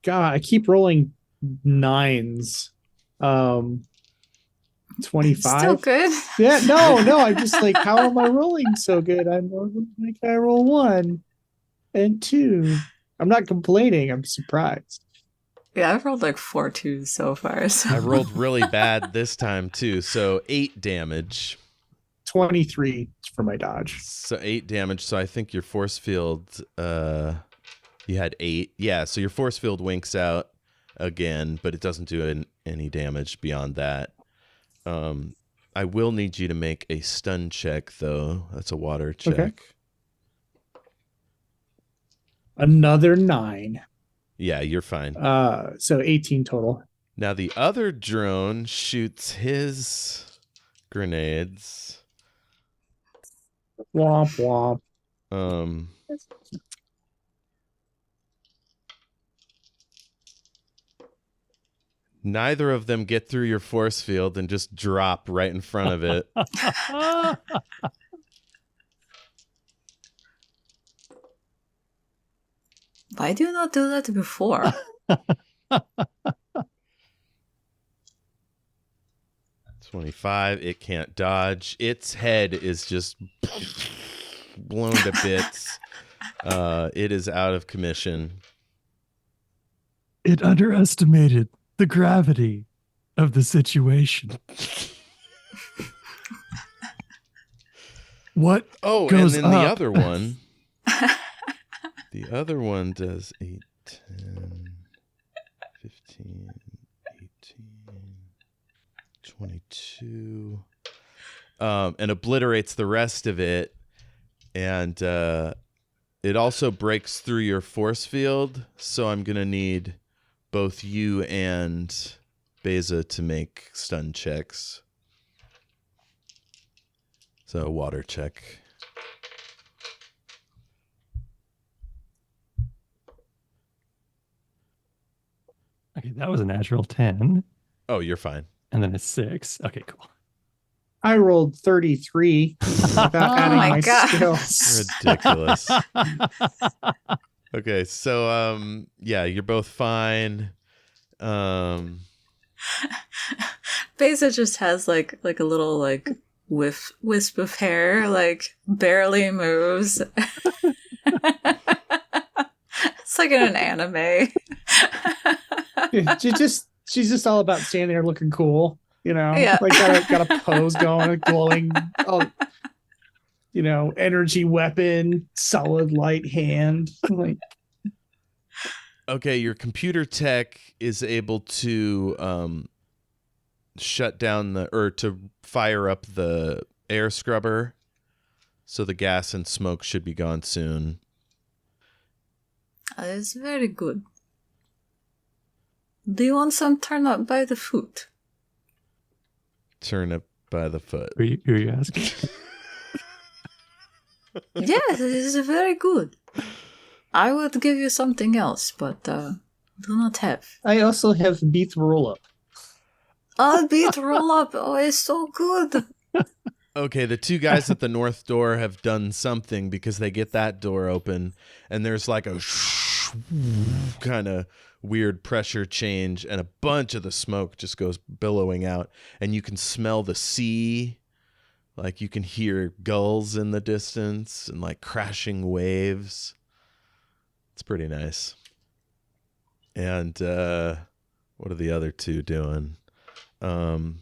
God, I keep rolling 9s. 25. Still good. Yeah, no. I'm just like, how am I rolling so good? I'm like, I roll 1 and 2. I'm not complaining. I'm surprised. Yeah, I've rolled like 4 2s so far. So. I rolled really bad this time too, so 8 damage. 23 for my dodge. So 8 damage. So I think your force field, you had 8. Yeah, so your force field winks out again, but it doesn't do any damage beyond that. I will need you to make a stun check, though. That's a water check. Okay. Another 9. Yeah, you're fine. So 18 total. Now the other drone shoots his grenades. Womp womp. Neither of them get through your force field and just drop right in front of it. Why do you not do that before? 25. It can't dodge. Its head is just blown to bits. It is out of commission. It underestimated the gravity of the situation. What Oh, goes and then the up? other one. The other one does 8, 10, 15, 18, 22. And obliterates the rest of it. And it also breaks through your force field, so I'm going to need both you and Beyza to make stun checks. So water check. Okay, that was a natural 10. Oh, you're fine. And then a 6. Okay, cool. I rolled 33 without adding my my God. skills. Ridiculous. Okay, so yeah, you're both fine. Beyza just has like a little like wisp of hair, like barely moves. It's like in an anime. She's just all about standing there looking cool, you know. Yeah. Like got a pose going, a glowing, energy weapon, solid light hand. Like, Okay, your computer tech is able to shut down to fire up the air scrubber, so the gas and smoke should be gone soon. It's very good. Do you want some turnip by the foot? Turn it by the foot. Who are you asking? Yes, it is very good. I would give you something else, but do not have. I also have beef roll up. Oh, beet roll up. Oh, it's so good. Okay, the two guys at the north door have done something because they get that door open, and there's like a kind of weird pressure change, and a bunch of the smoke just goes billowing out, and you can smell the sea. Like you can hear gulls in the distance and like crashing waves. It's pretty nice. And what are the other two doing? The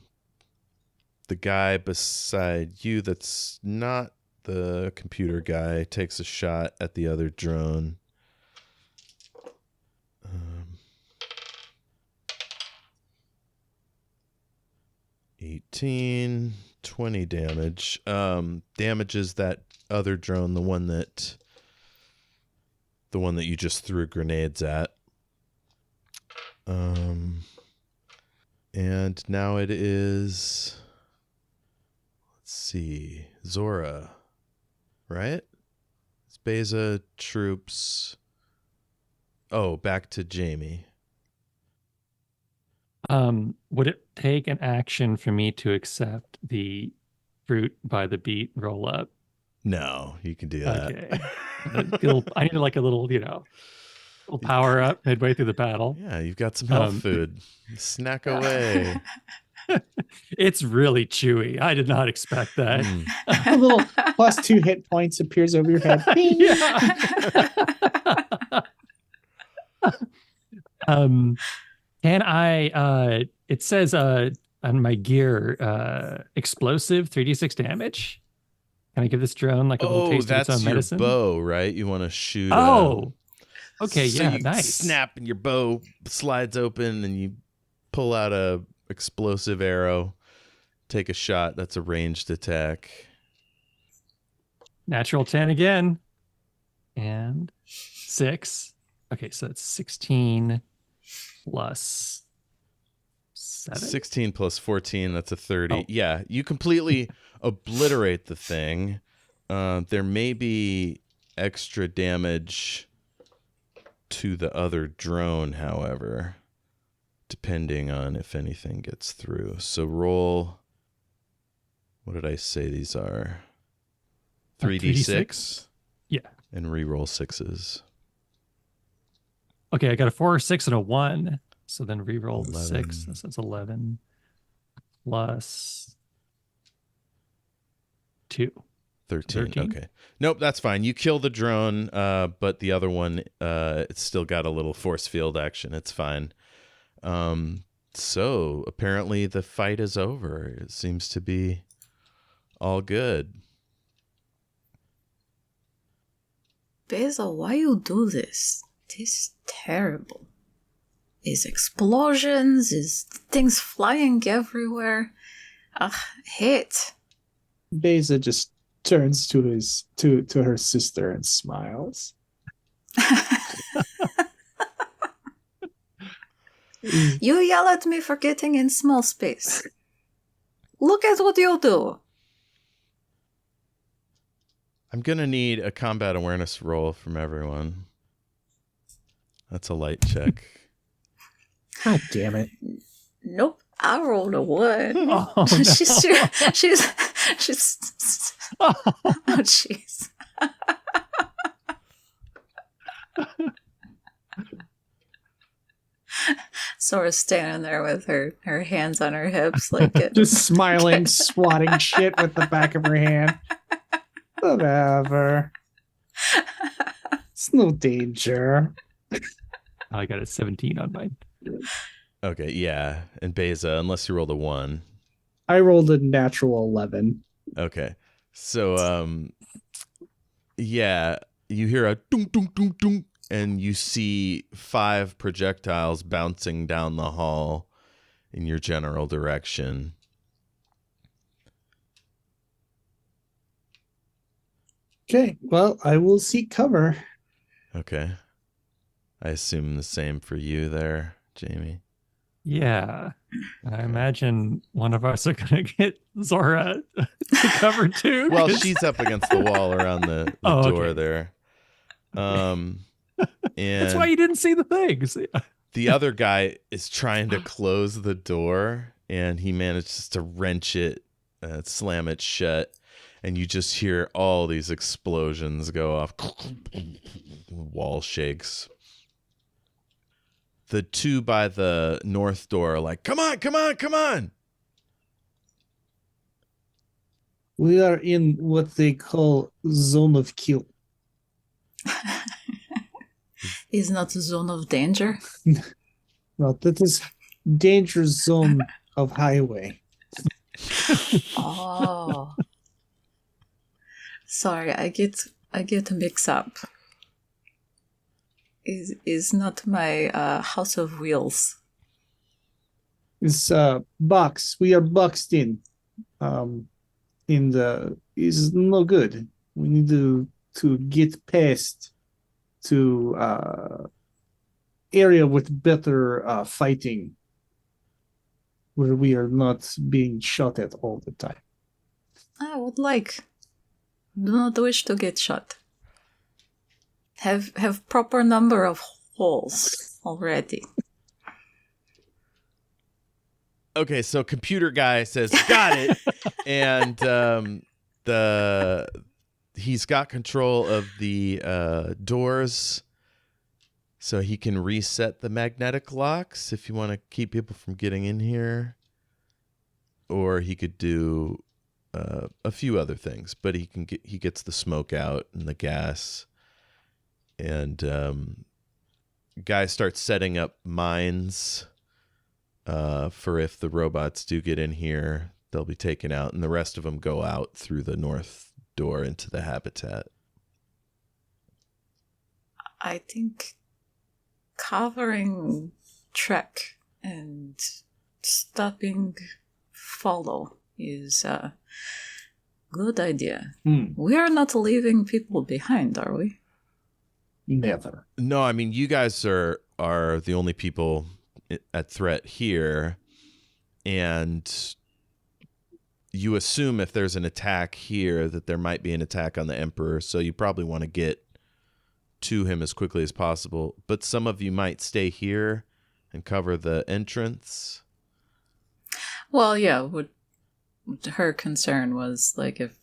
guy beside you that's not the computer guy takes a shot at the other drone. 18, 20 damage. Damages that other drone, the one that you just threw grenades at. And now it is, let's see, Zohra, right? It's Beyza, troops. Oh, back to Jayme. Would it take an action for me to accept the fruit by the beat roll up? No, you can do that. Okay. I need like a little, little power up midway through the battle. Yeah, you've got some health food. Snack away. It's really chewy. I did not expect that. A little +2 hit points appears over your head. Bing! Can I it says on my gear explosive 3d6 damage. Can I give this drone like a little taste of its own medicine? That's your bow, right? You want to shoot. Oh, okay, so yeah, you nice. Snap and your bow slides open and you pull out a explosive arrow. Take a shot. That's a ranged attack. Natural 10 again. And 6. Okay, so it's 16 plus 7. 16 plus 14, that's a 30. Oh. Yeah, you completely obliterate the thing. There may be extra damage to the other drone, however, depending on if anything gets through. So roll, what did I say these are? 3d6? Yeah. And re-roll 6s. Okay, I got a 4, 6, and a 1. So then re-roll 11. 6. This is 11 plus 2. 13. Okay. Nope, that's fine. You kill the drone, but the other one, it's still got a little force field action. It's fine. So apparently the fight is over. It seems to be all good. Beyza, why you do this? This is terrible. Is explosions, is things flying everywhere. Ugh, hate. Beyza just turns to her sister and smiles. You yell at me for getting in small space. Look at what you do. I'm going to need a combat awareness roll from everyone. That's a light check. God damn it. Nope. I rolled a 1. Oh, no. she's oh jeez. Sora's standing there with her hands on her hips, like Just smiling, swatting shit with the back of her hand. Whatever. It's no danger. I got a 17 on mine. Okay, yeah. And Beyza, unless you rolled a 1. I rolled a natural 11. Okay. So, yeah, you hear a dunk, dunk, dunk, dunk, and you see 5 projectiles bouncing down the hall in your general direction. Okay, well, I will seek cover. Okay. I assume the same for you there, Jayme. Yeah. I imagine one of us are going to get Zohra to cover too. Well, 'cause- she's up against the wall around the Oh, okay. door there. And That's why you didn't see the things. the other guy is trying to close the door, and he manages to wrench it, slam it shut, and you just hear all these explosions go off. Wall shakes. The 2 by the north door are like, come on, come on, come on. We are in what they call zone of kill. is not a zone of danger. No, that is danger zone of highway. Oh. Sorry, I get mixed up. Is not my House of Wheels. It's box. We are boxed in. In the is no good. We need to get past to area with better fighting, where we are not being shot at all the time. I would like. Do not wish to get shot. Have proper number of holes already. Okay, so computer guy says, got it. And he's got control of the doors, so he can reset the magnetic locks if you want to keep people from getting in here. Or he could do a few other things, but he gets the smoke out and the gas. And guy starts setting up mines for if the robots do get in here, they'll be taken out, and the rest of them go out through the north door into the habitat. I think covering Trek and stopping follow is a good idea. We are not leaving people behind, are we? Never. No, I mean, you guys are the only people at threat here, and you assume if there's an attack here that there might be an attack on the Emperor, so you probably want to get to him as quickly as possible. But some of you might stay here and cover the entrance. Well, yeah, what her concern was, like, if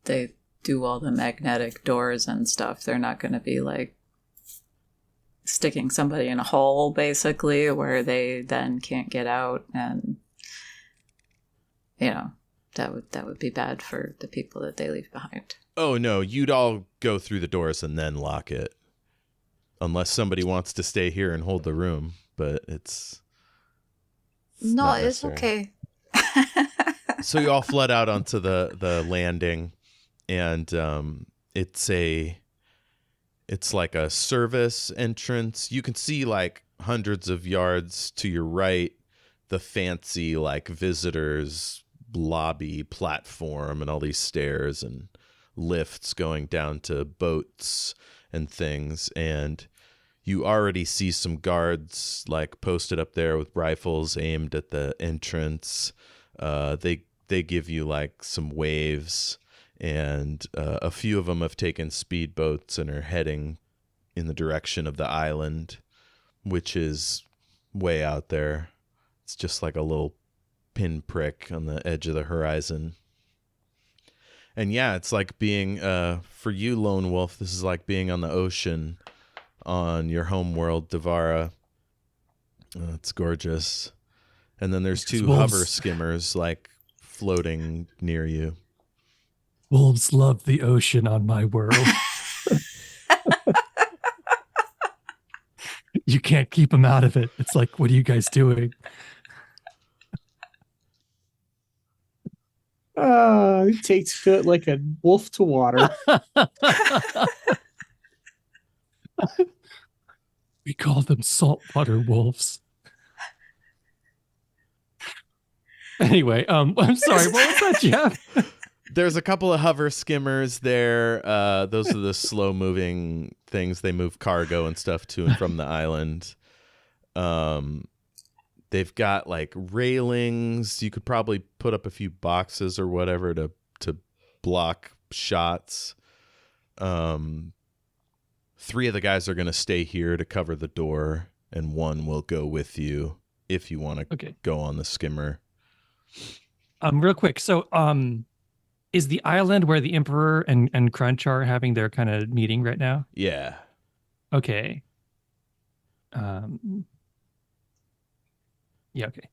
they do all the magnetic doors and stuff, they're not going to be, like, sticking somebody in a hole, basically, where they then can't get out, and, you know, that would be bad for the people that they leave behind. Oh, no, you'd all go through the doors and then lock it. Unless somebody wants to stay here and hold the room, but it's No, not it's necessary. okay. So you all flood out onto the landing, and it's like a service entrance. You can see, like, hundreds of yards to your right the fancy, like, visitors lobby platform and all these stairs and lifts going down to boats and things. And you already see some guards like posted up there with rifles aimed at the entrance. They give you like some waves, and a few of them have taken speedboats and are heading in the direction of the island, which is way out there. It's just like a little pinprick on the edge of the horizon. And yeah, it's like being, for you, Lone Wolf, this is like being on the ocean on your home world, Devara. It's gorgeous. And then there's two Wolves. hover skimmers like floating near you. Wolves love the ocean on my world. You can't keep them out of it. It's like, what are you guys doing? He takes foot like a wolf to water. We call them saltwater wolves. Anyway, I'm sorry. What was that, Jeff? There's a couple of hover skimmers there. Those are the slow moving things. They move cargo and stuff to and from the island. They've got like railings. You could probably put up a few boxes or whatever to block shots. 3 of the guys are going to stay here to cover the door, and 1 will go with you if you want to go on the skimmer. Real quick. So, is the island where the Emperor and Crunch are having their kind of meeting right now? Yeah. Okay. Yeah, okay.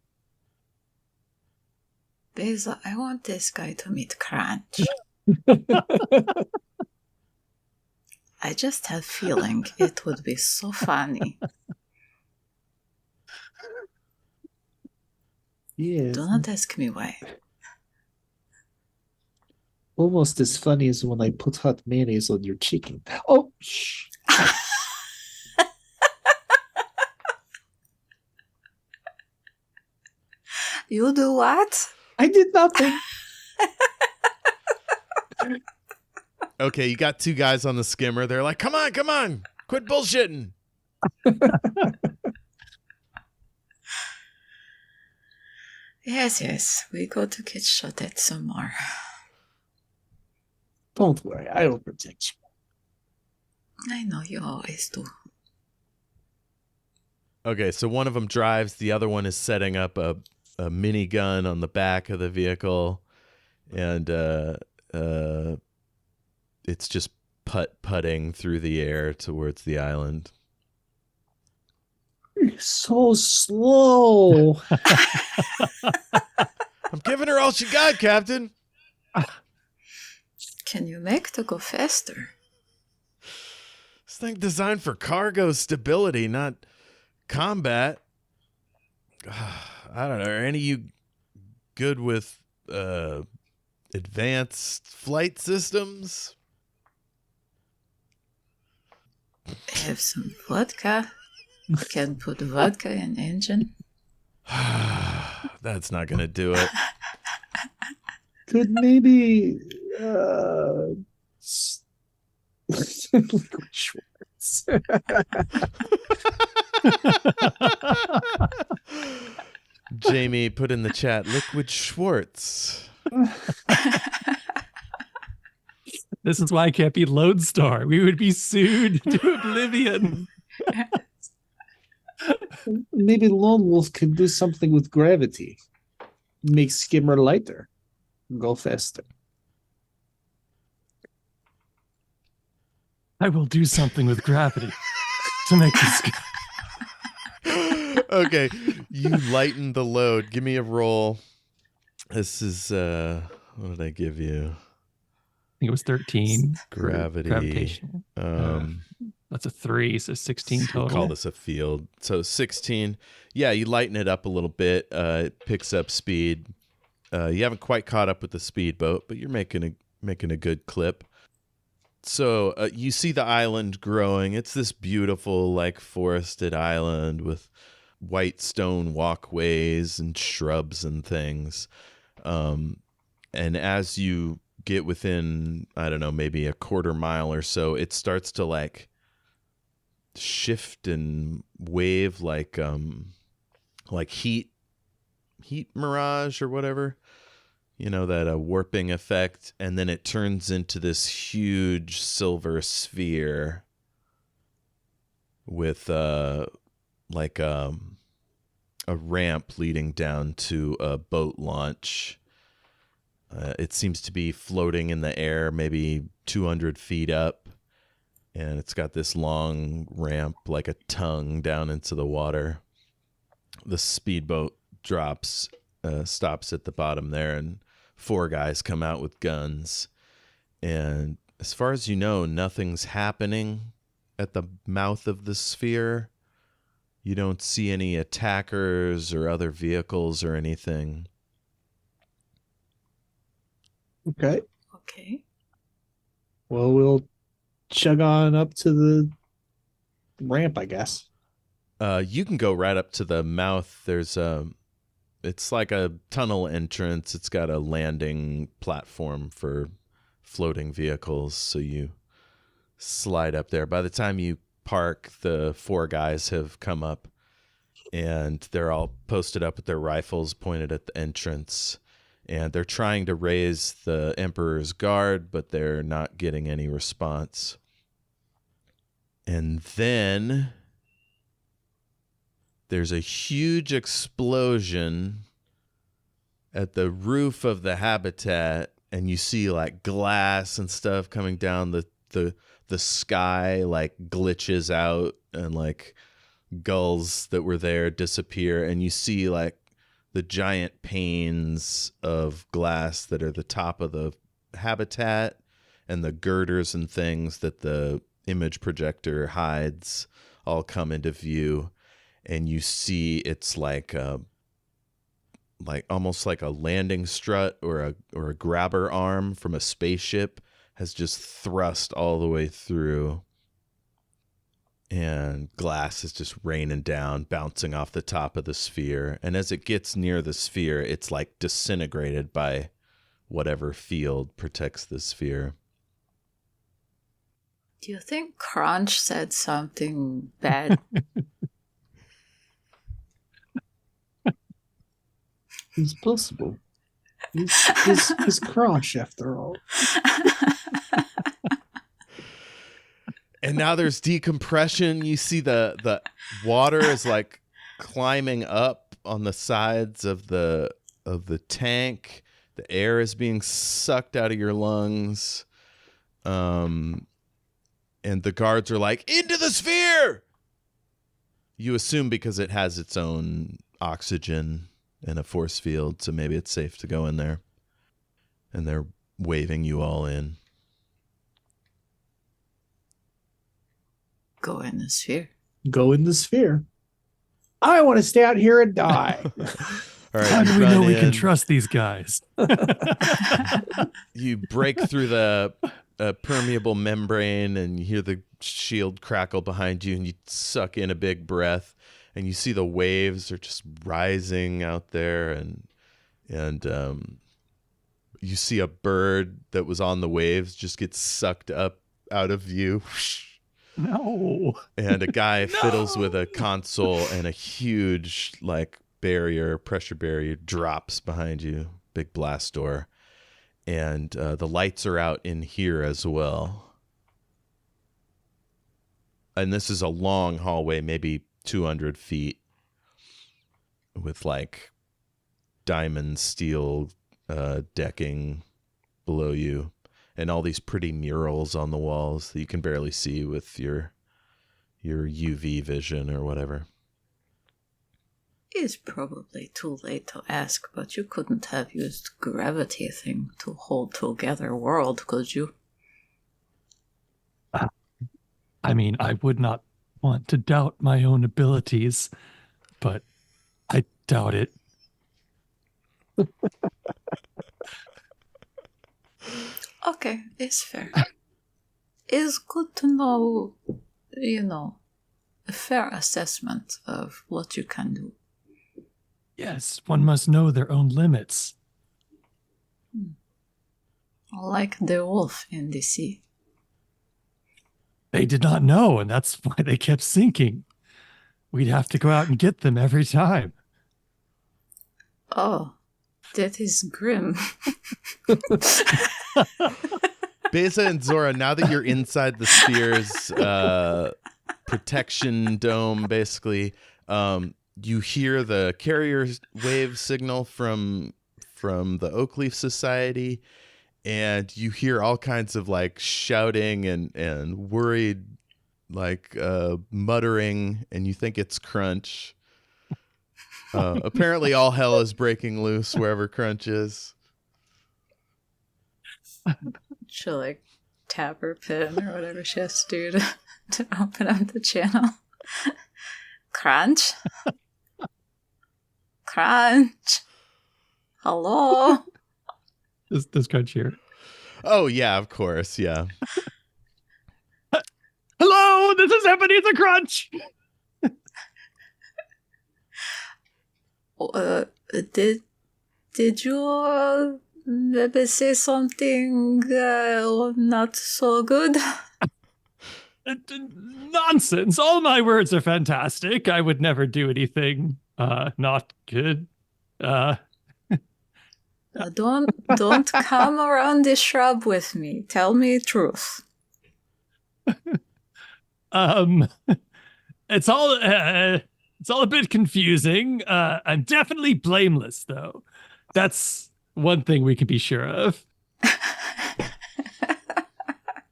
Beyza, I want this guy to meet Crunch. I just have feeling it would be so funny. Yeah. Do not ask me why. Almost as funny as when I put hot mayonnaise on your chicken. Oh, shh. You do what? I did nothing. Okay, you got 2 guys on the skimmer. They're like, come on, quit bullshitting. Yes, we go to get shot at some more. Don't worry, I will protect you. I know you always do. Okay, so one of them drives. The other one is setting up a minigun on the back of the vehicle. And it's just putting through the air towards the island. You're so slow. I'm giving her all she got, Captain. Can you make to go faster? This thing designed for cargo stability, not combat. I don't know. Are any of you good with advanced flight systems? Have some vodka. Can put vodka in engine. That's not going to do it. Could maybe Liquid Schwartz. Jayme put in the chat, Liquid Schwartz. This is why I can't be Lodestar. We would be sued to oblivion. Maybe Lone Wolf could do something with gravity. Make skimmer lighter. Go faster. I will do something with gravity to make this. Okay, you lighten the load. Give me a roll. This is, what did I give you? I think it was 13. Gravity. Gravitation. That's a 3, so 16 total. We'll call this a field. So 16. Yeah, you lighten it up a little bit. It picks up speed. You haven't quite caught up with the speedboat, but you're making a good clip. So you see the island growing. It's this beautiful, like, forested island with white stone walkways and shrubs and things. And as you get within, I don't know, maybe a quarter mile or so, it starts to like shift and wave like heat mirage or whatever, that warping effect, and then it turns into this huge silver sphere with like a ramp leading down to a boat launch. It seems to be floating in the air, maybe 200 feet up, and it's got this long ramp like a tongue down into the water. The speedboat stops at the bottom there, and 4 guys come out with guns. And as far as you know, nothing's happening at the mouth of the sphere. You don't see any attackers or other vehicles or anything. Okay. Okay. Well, we'll chug on up to the ramp, I guess. You can go right up to the mouth. There's it's like a tunnel entrance. It's got a landing platform for floating vehicles, so you slide up there. By the time you park, the 4 guys have come up, and they're all posted up with their rifles pointed at the entrance. And they're trying to raise the Emperor's guard, but they're not getting any response. And then there's a huge explosion at the roof of the habitat, and you see like glass and stuff coming down the sky, like glitches out, and like gulls that were there disappear, and you see like the giant panes of glass that are the top of the habitat and the girders and things that the image projector hides all come into view. And you see it's like almost like a landing strut or a grabber arm from a spaceship has just thrust all the way through. And glass is just raining down, bouncing off the top of the sphere. And as it gets near the sphere, it's like disintegrated by whatever field protects the sphere. Do you think Crunch said something bad? It's possible. He's Crush, after all. And now there's decompression. You see the water is like climbing up on the sides of the tank. The air is being sucked out of your lungs. And the guards are like, into the sphere! You assume because it has its own oxygen and a force field, so maybe it's safe to go in there. And they're waving you all in. Go in the sphere. Go in the sphere. I want to stay out here and die. All right, How you do we run know we can in. trust these guys? You break through the permeable membrane, and you hear the shield crackle behind you, and you suck in a big breath, and you see the waves are just rising out there, and you see a bird that was on the waves just get sucked up out of view. No. And a guy fiddles with a console, and a huge like pressure barrier drops behind you, big blast door. And the lights are out in here as well. And this is a long hallway, maybe 200 feet, with like diamond steel decking below you, and all these pretty murals on the walls that you can barely see with your UV vision or whatever. It's probably too late to ask, but you couldn't have used gravity thing to hold together world, could you? I mean, I would not want to doubt my own abilities, but I doubt it. Okay, it's fair. It's good to know, a fair assessment of what you can do. Yes, one must know their own limits. Like the wolf in the sea. They did not know, and that's why they kept sinking. We'd have to go out and get them every time. Oh, that is grim. Beyza and Zohra, now that you're inside the sphere's protection dome, basically, you hear the carrier wave signal from the Oakleaf Society, and you hear all kinds of like shouting and worried like muttering, and you think it's Crunch. Apparently all hell is breaking loose wherever Crunch is. She'll like tap her pin or whatever she has to do to open up the channel. Crunch? Crunch? Hello? Does Crunch hear? Oh yeah, of course, yeah. Hello, this is Ebenezer Crunch. Did you maybe say something not so good? Nonsense. All my words are fantastic. I would never do anything not good. Don't come around the shrub with me. Tell me the truth. It's all a bit confusing. I'm definitely blameless, though. That's one thing we can be sure of.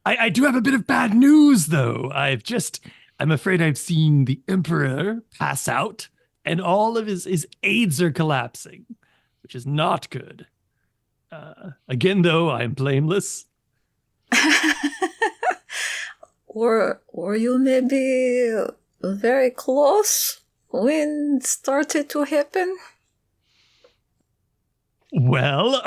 I do have a bit of bad news, though. I'm afraid I've seen the Emperor pass out, and all of his aides are collapsing, which is not good. Again, though, I'm blameless. Were you maybe very close when it started to happen? Well,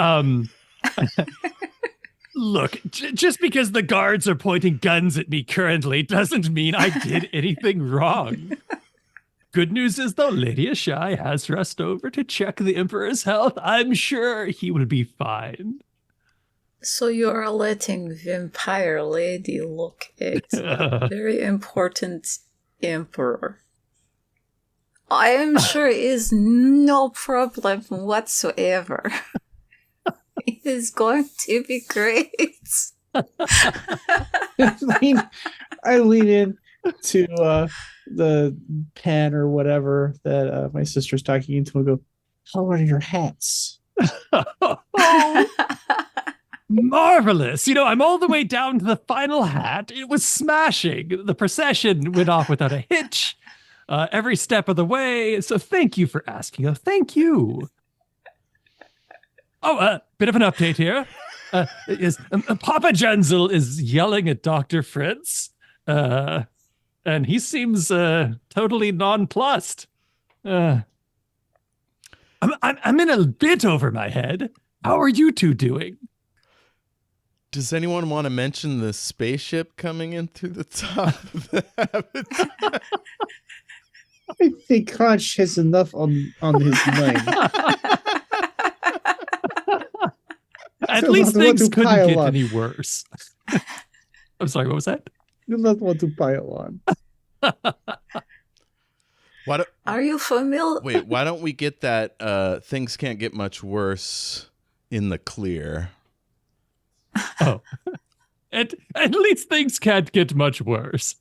look, just because the guards are pointing guns at me currently doesn't mean I did anything wrong. Good news is, though, Lady Ashai has rushed over to check the Emperor's health. I'm sure he will be fine. So you are letting Vampire Lady look at a very important emperor. I am sure it is no problem whatsoever. It is going to be great. I lean in to the pen or whatever that my sister's talking into and go, how are your hats? Marvelous. I'm all the way down to the final hat. It was smashing. The procession went off without a hitch every step of the way. So thank you for asking. Thank you. Oh, bit of an update here. Papa Jenzel is yelling at Dr. Fritz, and he seems totally nonplussed. I'm in a bit over my head. How are you two doing? Does anyone want to mention the spaceship coming in through the top of the habitat? I think Crunch has enough on his mind. At least things couldn't get any worse. I'm sorry, what was that? Do not want to pile on. Are you familiar? Wait, why don't we get that things can't get much worse in the clear? Oh, at least things can't get much worse.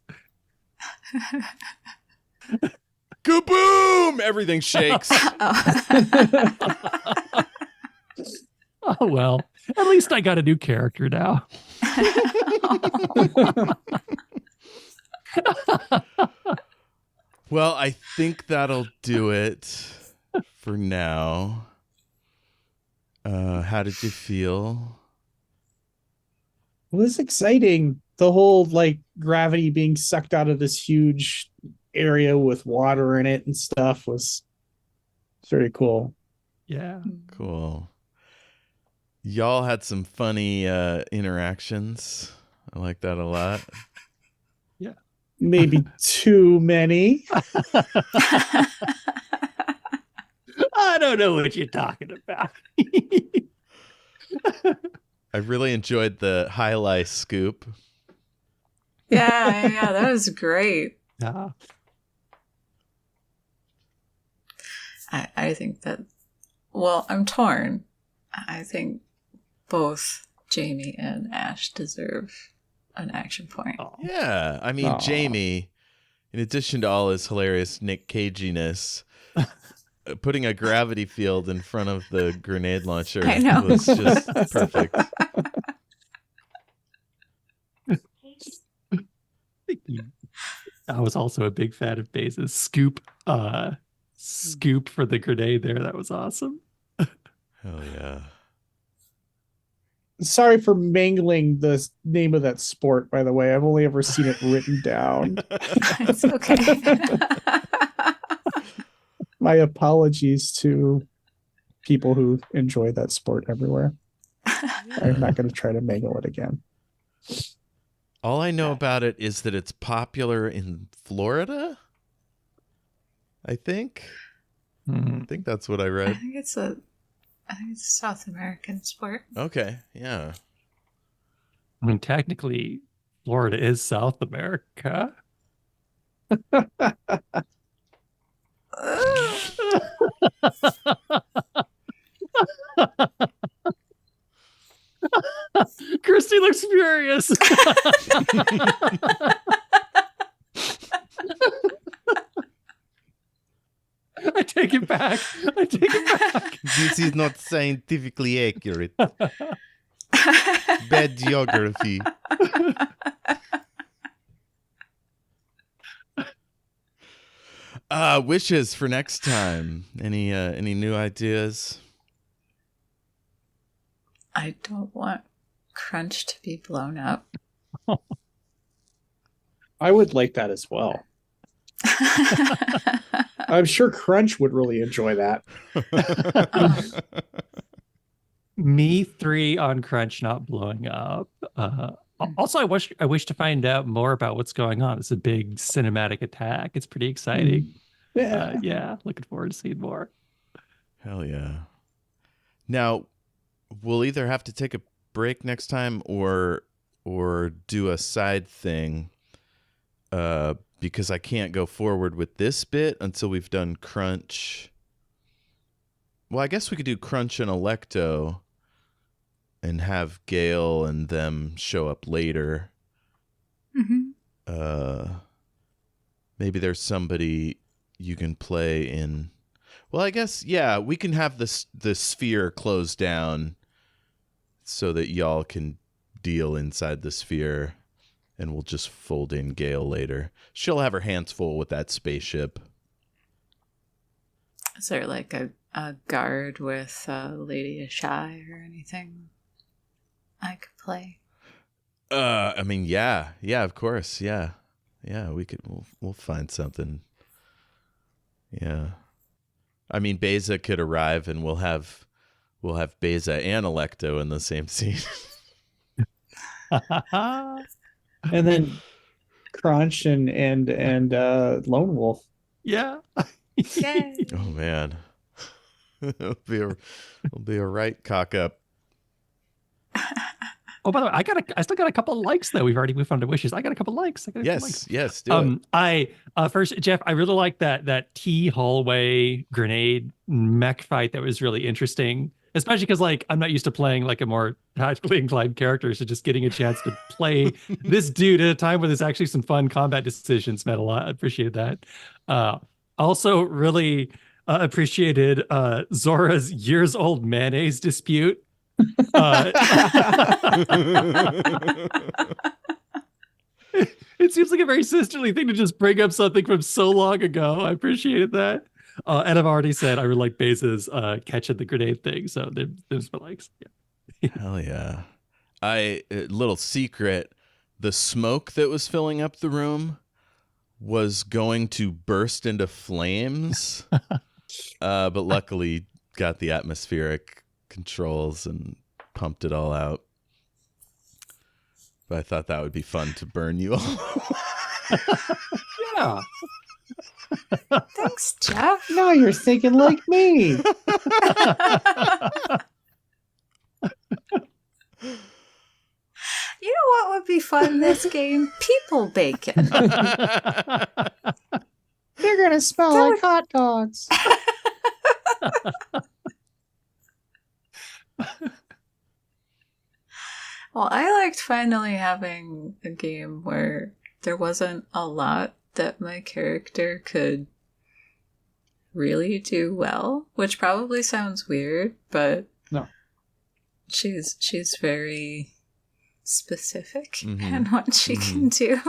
Kaboom! Everything shakes. Oh, well, at least I got a new character now. Well, I think that'll do it for now. How did you feel? It was exciting. The whole gravity being sucked out of this huge area with water in it and stuff was very cool. Yeah. Cool. Y'all had some funny interactions. I like that a lot. Yeah. Maybe too many. I don't know what you're talking about. I really enjoyed the highlight scoop. Yeah, that was great. Yeah. I think that, well, I'm torn. I think both Jayme and Ash deserve an action point. Oh. Yeah, I mean, Aw. Jayme, in addition to all his hilarious Nick Caginess, putting a gravity field in front of the grenade launcher I know. was just perfect. I was also a big fan of Beyza's scoop for the grenade there. That was awesome. Hell yeah. Sorry for mangling the name of that sport, by the way. I've only ever seen it written down. It's okay. My apologies to people who enjoy that sport everywhere. I'm not going to try to mangle it again. All I know about it is that it's popular in Florida. I think that's what I I read. think it's a South American sport. Okay, yeah. I mean, technically, Florida is South America. Kristy looks furious. I take it back. This is not scientifically accurate. Bad geography. Wishes for next time. Any new ideas? I don't want Crunch to be blown up. I would like that as well. I'm sure Crunch would really enjoy that. Me 3 on Crunch not blowing up. Also, I wish to find out more about what's going on. It's a big cinematic attack. It's pretty exciting. Yeah. Yeah, looking forward to seeing more. Hell yeah. Now, we'll either have to take a break next time or do a side thing because I can't go forward with this bit until we've done Crunch. Well, I guess we could do Crunch and Electo and have Gale and them show up later. Mm-hmm. Maybe there's somebody you can play in. Well, I guess, yeah, we can have the sphere closed down so that y'all can deal inside the sphere, and we'll just fold in Gale later. She'll have her hands full with that spaceship. Is there like a guard with Lady Ashai or anything I could play? I mean, yeah, of course, yeah, we'll find something. Yeah, I mean, Beyza could arrive, and we'll have Beyza and Electo in the same scene. And then Crunch and Lone Wolf. Yeah. Yay! Oh man, it'll be a right cock up. Oh, by the way, I still got a couple of likes though. We've already moved on to wishes. I got a couple of likes. Yes, do it. First, Jeff, I really like that T hallway grenade mech fight. That was really interesting, especially because like I'm not used to playing like a more tactically inclined character, so just getting a chance to play this dude at a time where there's actually some fun combat decisions meant a lot. I appreciate that. Also, really appreciated Zora's years-old mayonnaise dispute. It seems like a very sisterly thing to just bring up something from so long ago. I appreciated that. And I've already said I really like Beyza's catching the grenade thing. So there's my likes. Yeah. Hell yeah. Little secret, the smoke that was filling up the room was going to burst into flames. But luckily got the atmospheric controls and pumped it all out. But I thought that would be fun to burn you all. Yeah. Thanks, Jeff. Now you're thinking like me. know what would be fun in this game? People bacon. They're gonna smell That like would- hot dogs. Well, I liked finally having a game where there wasn't a lot that my character could really do well, which probably sounds weird, but No. she's very specific Mhm. in what she can do.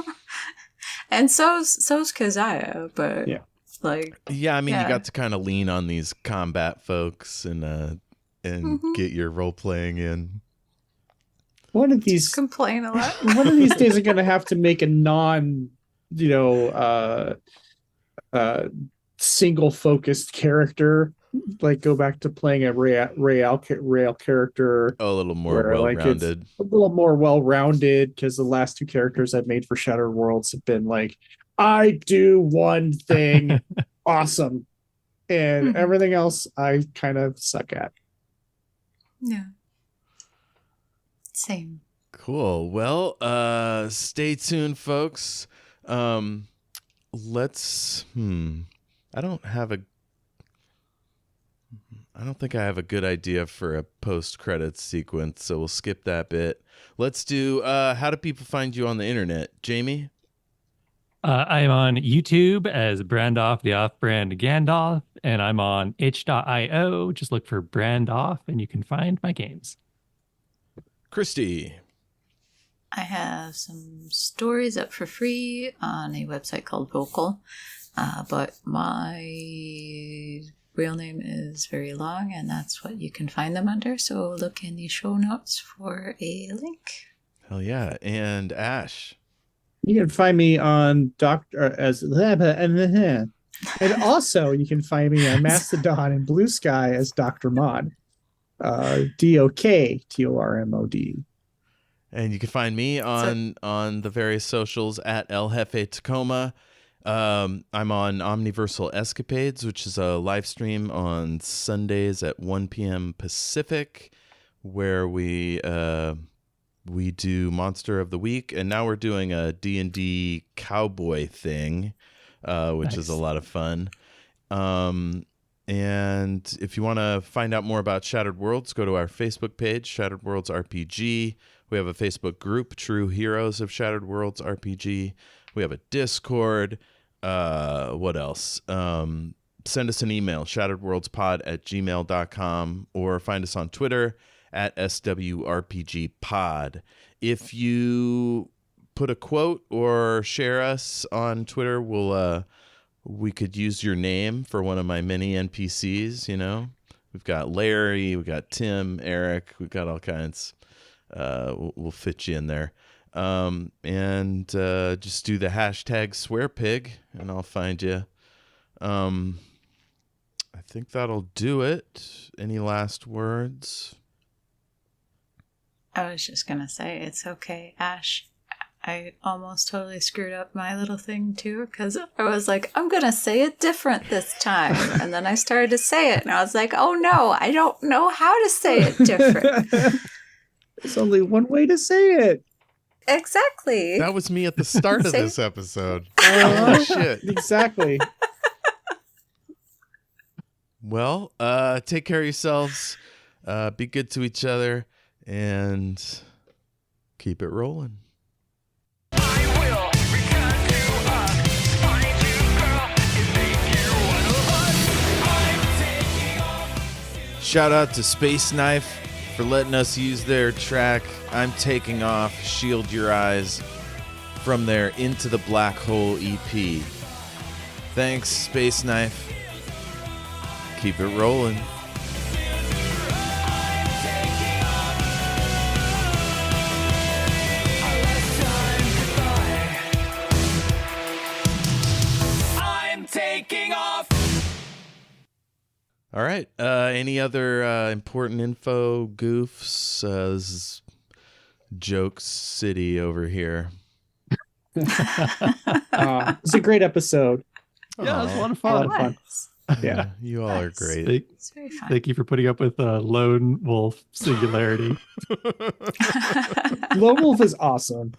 And so's Keziah, but Yeah. like Yeah, I mean, Yeah. you got to kind of lean on these combat folks and Mhm. get your role playing in. One of just these complain a lot. one of these days I'm gonna have to make a non, single focused character. Like go back to playing a rail character Oh, a little more where like it's well-rounded. a little more well-rounded, because the last two characters I've made for Shattered Worlds have been like, I do one thing awesome, and Mhm. everything else I kind of suck at. Yeah. Same. Cool. Well, stay tuned, folks. Let's. I don't think I have a good idea for a post-credits sequence, so we'll skip that bit. Let's do. How do people find you on the internet, Jayme? I'm on YouTube as Brandoff, the off-brand Gandalf, and I'm on itch.io. Just look for Brandoff, and you can find my games. Kristy. I have some stories up for free on a website called Vocal, but my real name is very long, and that's what you can find them under. So look in the show notes for a link. Hell yeah. And Ash. You can find me on and also you can find me on Mastodon and Blue Sky as Dr. Mod. DOKTORMOD. And you can find me on the various socials at El Jefe Tacoma. I'm on Omniversal Escapades, which is a live stream on Sundays at 1 p.m. Pacific, where we do Monster of the Week, and now we're doing a D&D cowboy thing, which is a Nice. lot of fun. And if you want to find out more about Shattered Worlds, go to our Facebook page, Shattered Worlds RPG. We have a Facebook group, True Heroes of Shattered Worlds RPG. We have a Discord. What else? Send us an email, shatteredworldspod@gmail.com, or find us on Twitter at SWRPGpod. If you put a quote or share us on Twitter, we could use your name for one of my many NPCs, you know? We've got Larry, we've got Tim, Eric, we've got all kinds. We'll fit you in there. And just do the hashtag swearpig and I'll find you. I think that'll do it. Any last words? I was just gonna say, it's okay, Ash. I almost totally screwed up my little thing too, because I was like, I'm gonna say it different this time. And then I started to say it, and I was like, oh no, I don't know how to say it different. There's only one way to say it. Exactly. That was me at the start of Say- this episode. Uh, Oh, shit. Exactly. Well, take care of yourselves. Be good to each other and keep it rolling. Shout out to Space Knife for letting us use their track, I'm Taking Off, Shield Your Eyes, from their Into the Black Hole EP. Thanks, Space Knife. Keep it rolling. I'm taking off. All right. Any other important info, goofs? This is Joke City over here. It's a great episode. Yeah, it was a lot of A lot fun. of fun. Yes. Yeah. You all are Nice. great. It's very fun. Thank you for putting up with Lone Wolf Singularity. Lone Wolf is awesome.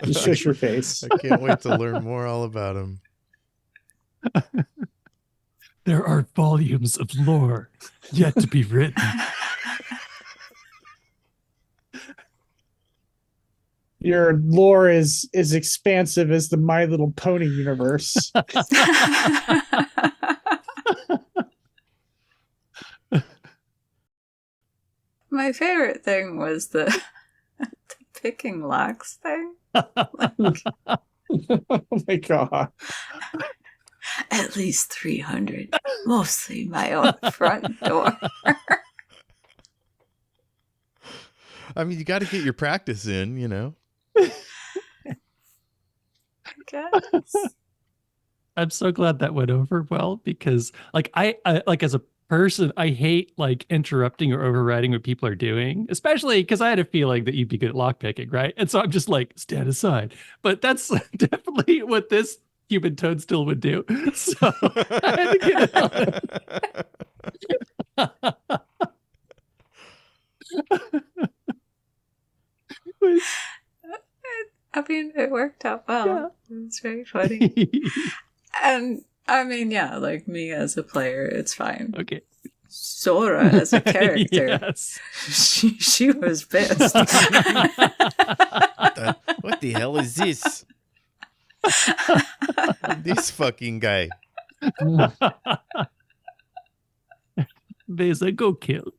Just shush your face. I can't wait to learn more all about him. There are volumes of lore yet to be written. Your lore is expansive as the My Little Pony universe. My favorite thing was the picking locks thing. Oh my god. At least 300. Mostly my own front door. I mean, you got to get your practice in, you know. I guess. I'm so glad that went over well because like I like as a person, I hate like interrupting or overriding what people are doing, especially because I had a feeling that you'd be good at lockpicking, right? And so I'm just like, stand aside. But that's definitely what this human toadstool would do. So I had to get it on. I mean, it worked out well. Yeah. It was very funny. And I mean, yeah, like me as a player, it's fine. Okay. Zohra as a character, Yes. she was pissed. What the hell is this? This fucking guy. Beyza, go kill.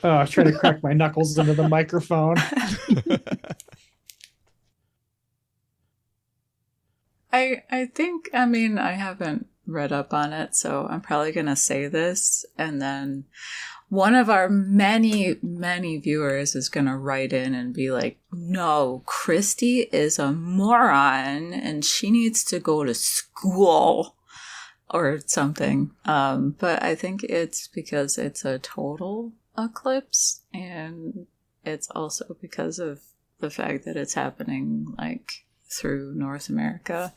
Oh, I was trying to crack my knuckles into the microphone. I think, I mean, I haven't read up on it, so I'm probably going to say this, and then one of our many, many viewers is going to write in and be like, no, Kristy is a moron, and she needs to go to school, or something. But I think it's because it's a total eclipse, and it's also because of the fact that it's happening, like, through North America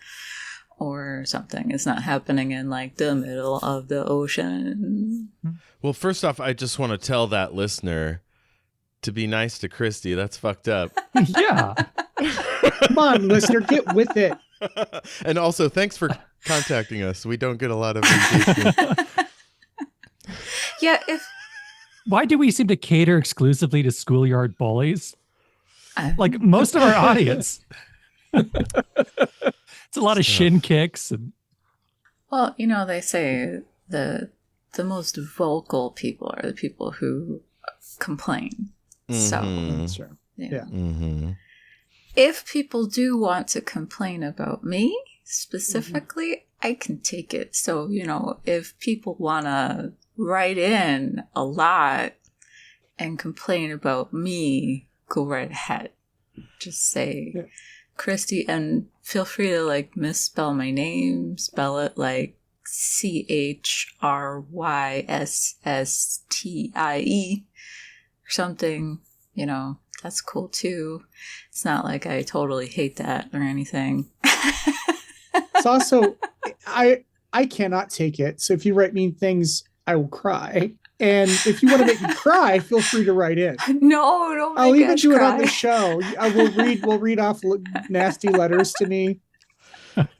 or something. It's not happening in like the middle of the ocean. Well, first off, I just want to tell that listener to be nice to Kristy. That's fucked up. Yeah. Come on, listener, get with it. And also, thanks for contacting us. We don't get a lot of engagement. Yeah, if Why do we seem to cater exclusively to schoolyard bullies? I- Like most of our audience. It's a lot of shin kicks and well, you know, they say the most vocal people are the people who complain. So Mhm. That's true. Yeah. Mhm. if people do want to complain about me specifically, I can take it. So, you know, if people want to write in a lot and complain about me, go right ahead. Just say Yeah. Kristy, and feel free to like misspell my name, spell it like CHRYSSTIE or something, you know, that's cool too. It's not like I totally hate that or anything. It's also I cannot take it. So if you write mean things, I will cry. And if you want to make me cry, feel free to write in. No, don't I'll make even us do it cry. on the show. We'll read off nasty letters to me.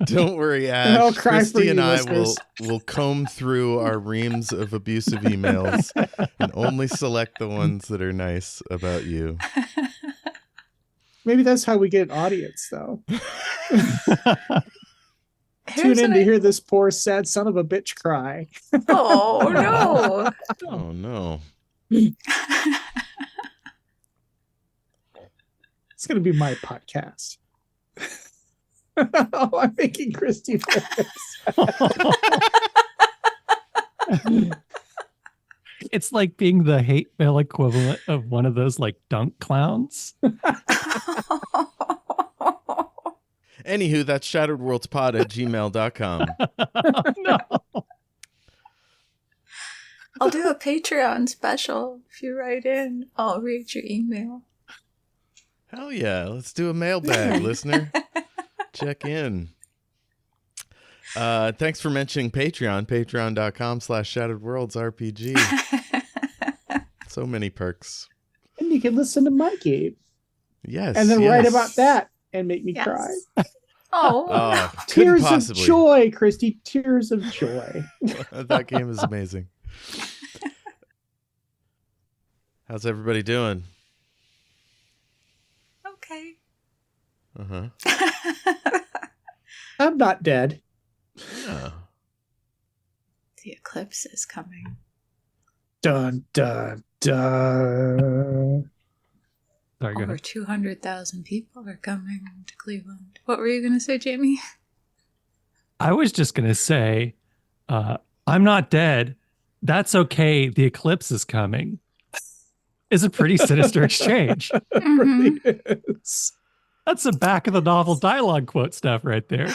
Don't worry, I'll Ash. cry for Kristy you, and I listeners. will comb through our reams of abusive emails and only select the ones that are nice about you. Maybe that's how we get an audience, though. Here's Tune in an to hear this poor, sad son of a bitch cry. Oh no. Oh, no. It's going to be my podcast. Oh, I'm making Kristy nervous. it's like being the hate mail equivalent of one of those like dunk clowns. Anywho, that's shatteredworldspod@gmail.com. No. I'll do a Patreon special if you write in. I'll read your email. Hell yeah. Let's do a mailbag, listener. Check in. Thanks for mentioning Patreon. Patreon.com/ShatteredWorldsRPG. So many perks. And you can listen to my game. Yes. And then write yes. about that and make me Yes. cry. Oh, Oh, couldn't Tears possibly. of joy, Kristy. Tears of joy. That game is amazing. How's everybody doing? okay. Uh-huh. I'm not dead. Yeah. The eclipse is coming. Dun, dun, dun. Sorry, go Over ahead. 200,000 people are coming to Cleveland. What were you going to say, Jayme? I was just going to say, I'm not dead. That's okay. The eclipse is coming. Is a pretty sinister exchange. It really is. That's the back of the novel dialogue quote stuff right there.